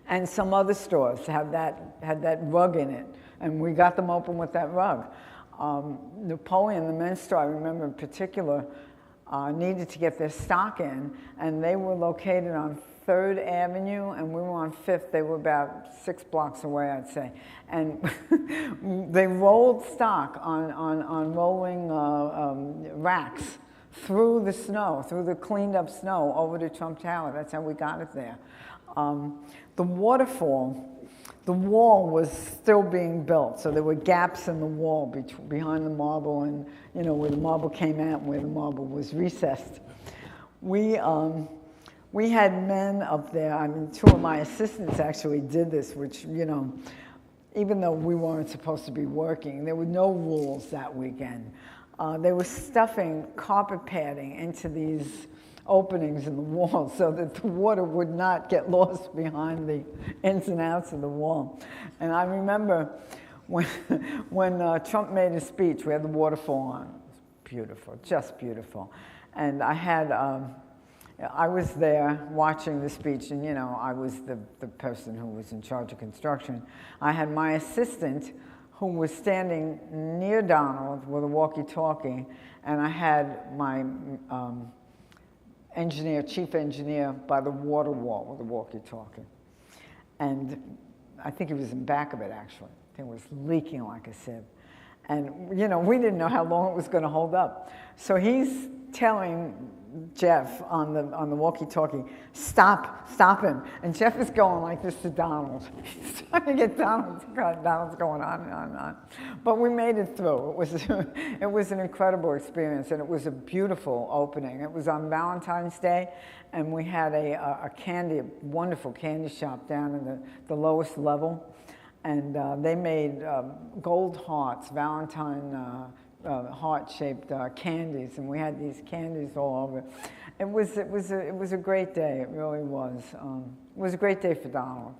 And some other stores had that rug in it, and we got them open with that rug. Napoleon, the men's store, I remember in particular, needed to get their stock in, and they were located on 3rd Avenue, and we were on 5th. They were about 6 blocks away, I'd say. And they rolled stock on rolling racks through the snow, through the cleaned up snow, over to Trump Tower. That's how we got it there. The waterfall, the wall was still being built, so there were gaps in the wall behind the marble and, you know, where the marble came out and where the marble was recessed. We had men up there. I mean, 2 of my assistants actually did this, which, you know, even though we weren't supposed to be working, there were no rules that weekend. They were stuffing carpet padding into these openings in the wall so that the water would not get lost behind the ins and outs of the wall. And I remember when Trump made his speech, we had the waterfall on. It was beautiful, just beautiful. And I was there watching the speech, and, you know, I was the person who was in charge of construction. I had my assistant who was standing near Donald with a walkie-talkie, and I had my chief engineer by the water wall with a walkie-talkie. And I think he was in back of it, actually. I think it was leaking like a sieve. And, you know, we didn't know how long it was going to hold up. So he's telling Jeff on the walkie-talkie, stop him. And Jeff is going like this to Donald. He's trying to get Donald's going on and on and on. But we made it through. It was an incredible experience, and it was a beautiful opening. It was on Valentine's Day, and we had a wonderful candy shop down in the lowest level. And they made gold hearts, Valentine heart-shaped candies, and we had these candies all over. It was a great day. It really was. It was a great day for Donald.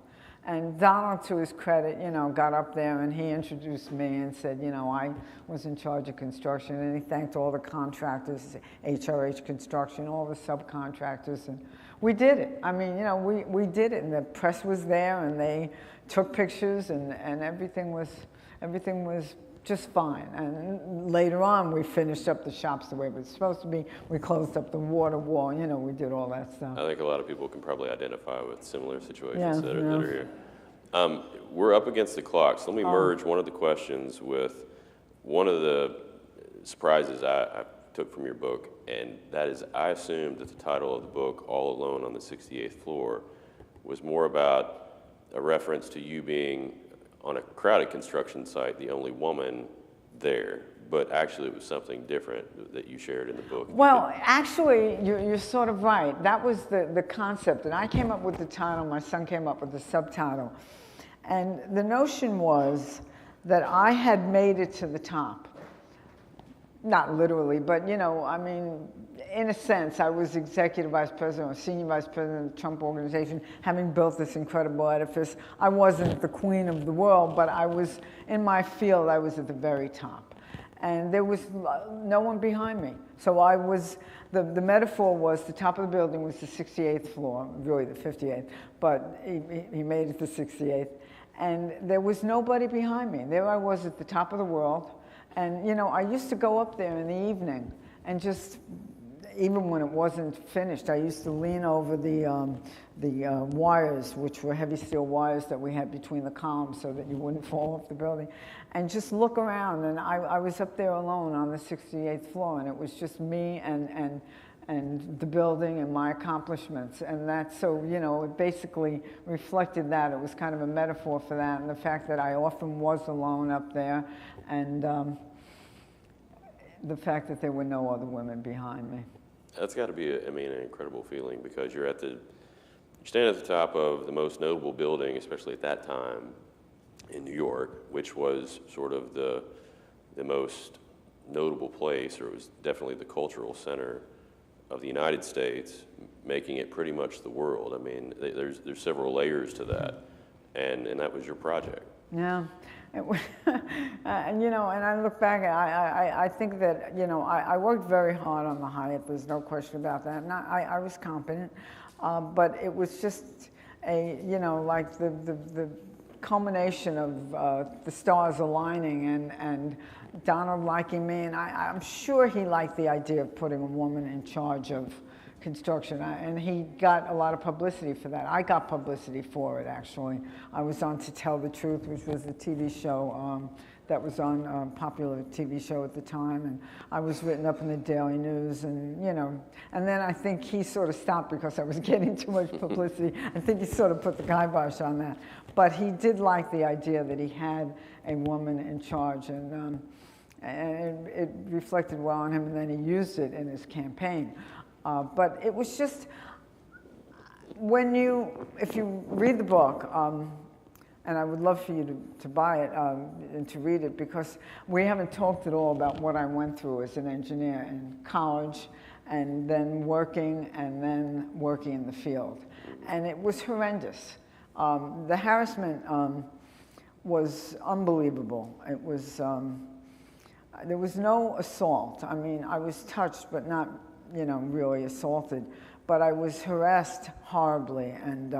And Donald, to his credit, you know, got up there and he introduced me and said, you know, I was in charge of construction, and he thanked all the contractors, HRH Construction, all the subcontractors, and we did it. I mean, you know, we did it, and the press was there, and they took pictures, and everything was just fine. And later on, we finished up the shops the way it was supposed to be. We closed up the water wall. You know, we did all that stuff. I think a lot of people can probably identify with similar situations that are here. We're up against the clock, so let me merge one of the questions with one of the surprises I took from your book, and that is, I assumed that the title of the book, All Alone on the 68th Floor, was more about a reference to you being on a crowded construction site, the only woman there, but actually it was something different that you shared in the book. Well, actually, you're sort of right. That was the concept, and I came up with the title, my son came up with the subtitle. And the notion was that I had made it to the top. Not literally, but, you know, I mean, in a sense, I was executive vice president or senior vice president of the Trump organization, having built this incredible edifice. I wasn't the queen of the world, but I was, in my field, I was at the very top. And there was no one behind me. So I was, the metaphor was the top of the building was the 68th floor, really the 58th, but he made it the 68th. And there was nobody behind me. There I was at the top of the world. And, you know, I used to go up there in the evening and just even when it wasn't finished, I used to lean over the wires, which were heavy steel wires that we had between the columns so that you wouldn't fall off the building, and just look around. And I was up there alone on the 68th floor, and it was just me and the building and my accomplishments. And that, so, you know, it basically reflected that. It was kind of a metaphor for that, and the fact that I often was alone up there, and the fact that there were no other women behind me. That's got to be, an incredible feeling, because you're standing at the top of the most notable building, especially at that time in New York, which was sort of the most notable place, or it was definitely the cultural center of the United States, making it pretty much the world. I mean, there's several layers to that, and that was your project. Yeah. It was, and, you know, and I look back, I think that, you know, I worked very hard on the Hyatt, there's no question about that, and I was competent, but it was just you know, like the culmination of the stars aligning and Donald liking me, and I'm sure he liked the idea of putting a woman in charge of construction, and he got a lot of publicity for that. I got publicity for it, actually. I was on To Tell the Truth, which was a TV show that was on a popular TV show at the time, and I was written up in the Daily News, and, you know, and then I think he sort of stopped because I was getting too much publicity. I think he sort of put the kibosh on that. But he did like the idea that he had a woman in charge, and it reflected well on him, and then he used it in his campaign. But it was just, if you read the book, and I would love for you to buy it and to read it, because we haven't talked at all about what I went through as an engineer in college, and then working in the field. And it was horrendous. The harassment was unbelievable. It was, there was no assault. I mean, I was touched, but not, you know, really assaulted, but I was harassed horribly, and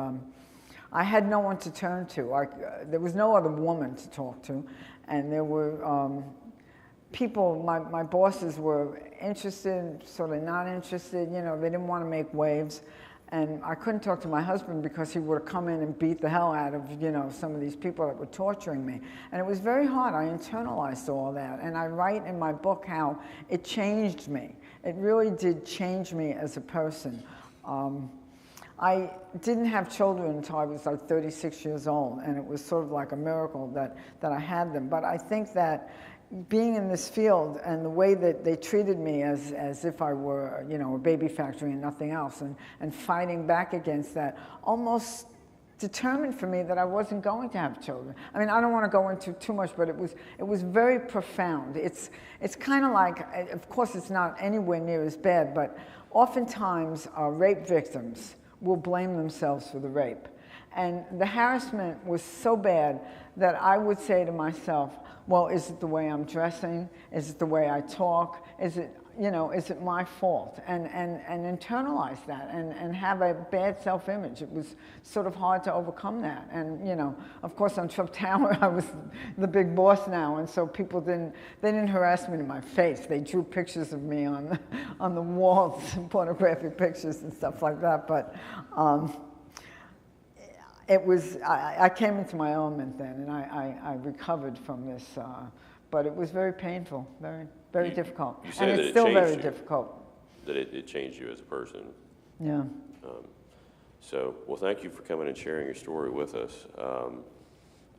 I had no one to turn to. There was no other woman to talk to, and there were people, my bosses were interested, sort of not interested, you know, they didn't want to make waves, and I couldn't talk to my husband because he would have come in and beat the hell out of, you know, some of these people that were torturing me. And it was very hard. I internalized all that, and I write in my book how it changed me. It really did change me as a person. I didn't have children until I was like 36 years old, and it was sort of like a miracle that I had them. But I think that being in this field and the way that they treated me as if I were, you know, a baby factory and nothing else, and fighting back against that almost determined for me that I wasn't going to have children. I mean, I don't want to go into too much, but it was very profound. It's kind of like, of course it's not anywhere near as bad, but oftentimes rape victims will blame themselves for the rape. And the harassment was so bad that I would say to myself, well, is it the way I'm dressing? Is it the way I talk? Is it, you know, is it my fault? And internalize that and have a bad self-image. It was sort of hard to overcome that. And, you know, of course on Trump Tower, I was the big boss now, and so people they didn't harass me to my face. They drew pictures of me on the walls, pornographic pictures and stuff like that. But it was, I came into my element then, and I recovered from this, but it was very painful, very difficult. You say and that it's still very you, difficult. That it changed you as a person. Yeah. Well, thank you for coming and sharing your story with us.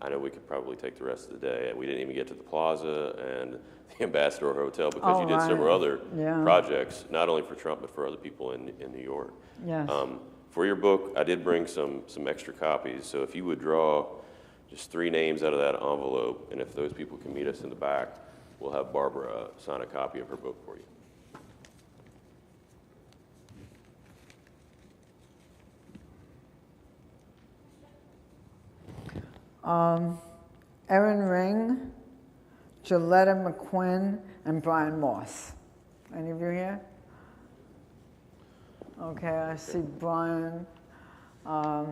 I know we could probably take the rest of the day. We didn't even get to the Plaza and the Ambassador Hotel because you did several other projects, not only for Trump, but for other people in New York. Yes. For your book, I did bring some extra copies, so if you would draw just 3 names out of that envelope, and if those people can meet us in the back, we'll have Barbara sign a copy of her book for you. Erin Ring, Joletta McQuinn, and Brian Moss. Any of you here? Okay, I see Brian. I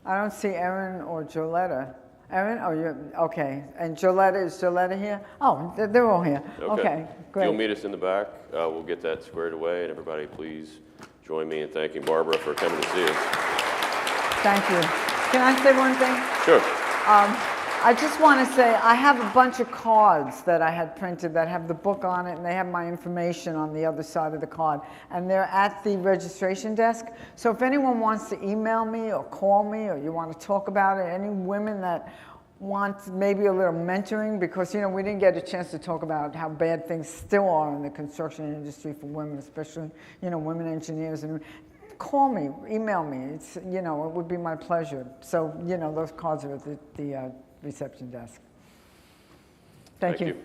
don't see Erin or Joletta. Erin, oh, you're, okay. And Joletta, is Joletta here? Oh, they're all here. Okay, If great. you'll meet us in the back, we'll get that squared away, and everybody please join me in thanking Barbara for coming to see us. Thank you. Can I say one thing? Sure. I just want to say I have a bunch of cards that I had printed that have the book on it, and they have my information on the other side of the card, and they're at the registration desk. So if anyone wants to email me or call me, or you want to talk about it, any women that want maybe a little mentoring, because, you know, we didn't get a chance to talk about how bad things still are in the construction industry for women, especially, you know, women engineers. And call me, email me. It's, you know, it would be my pleasure. So, you know, those cards are at the reception desk. Thank you.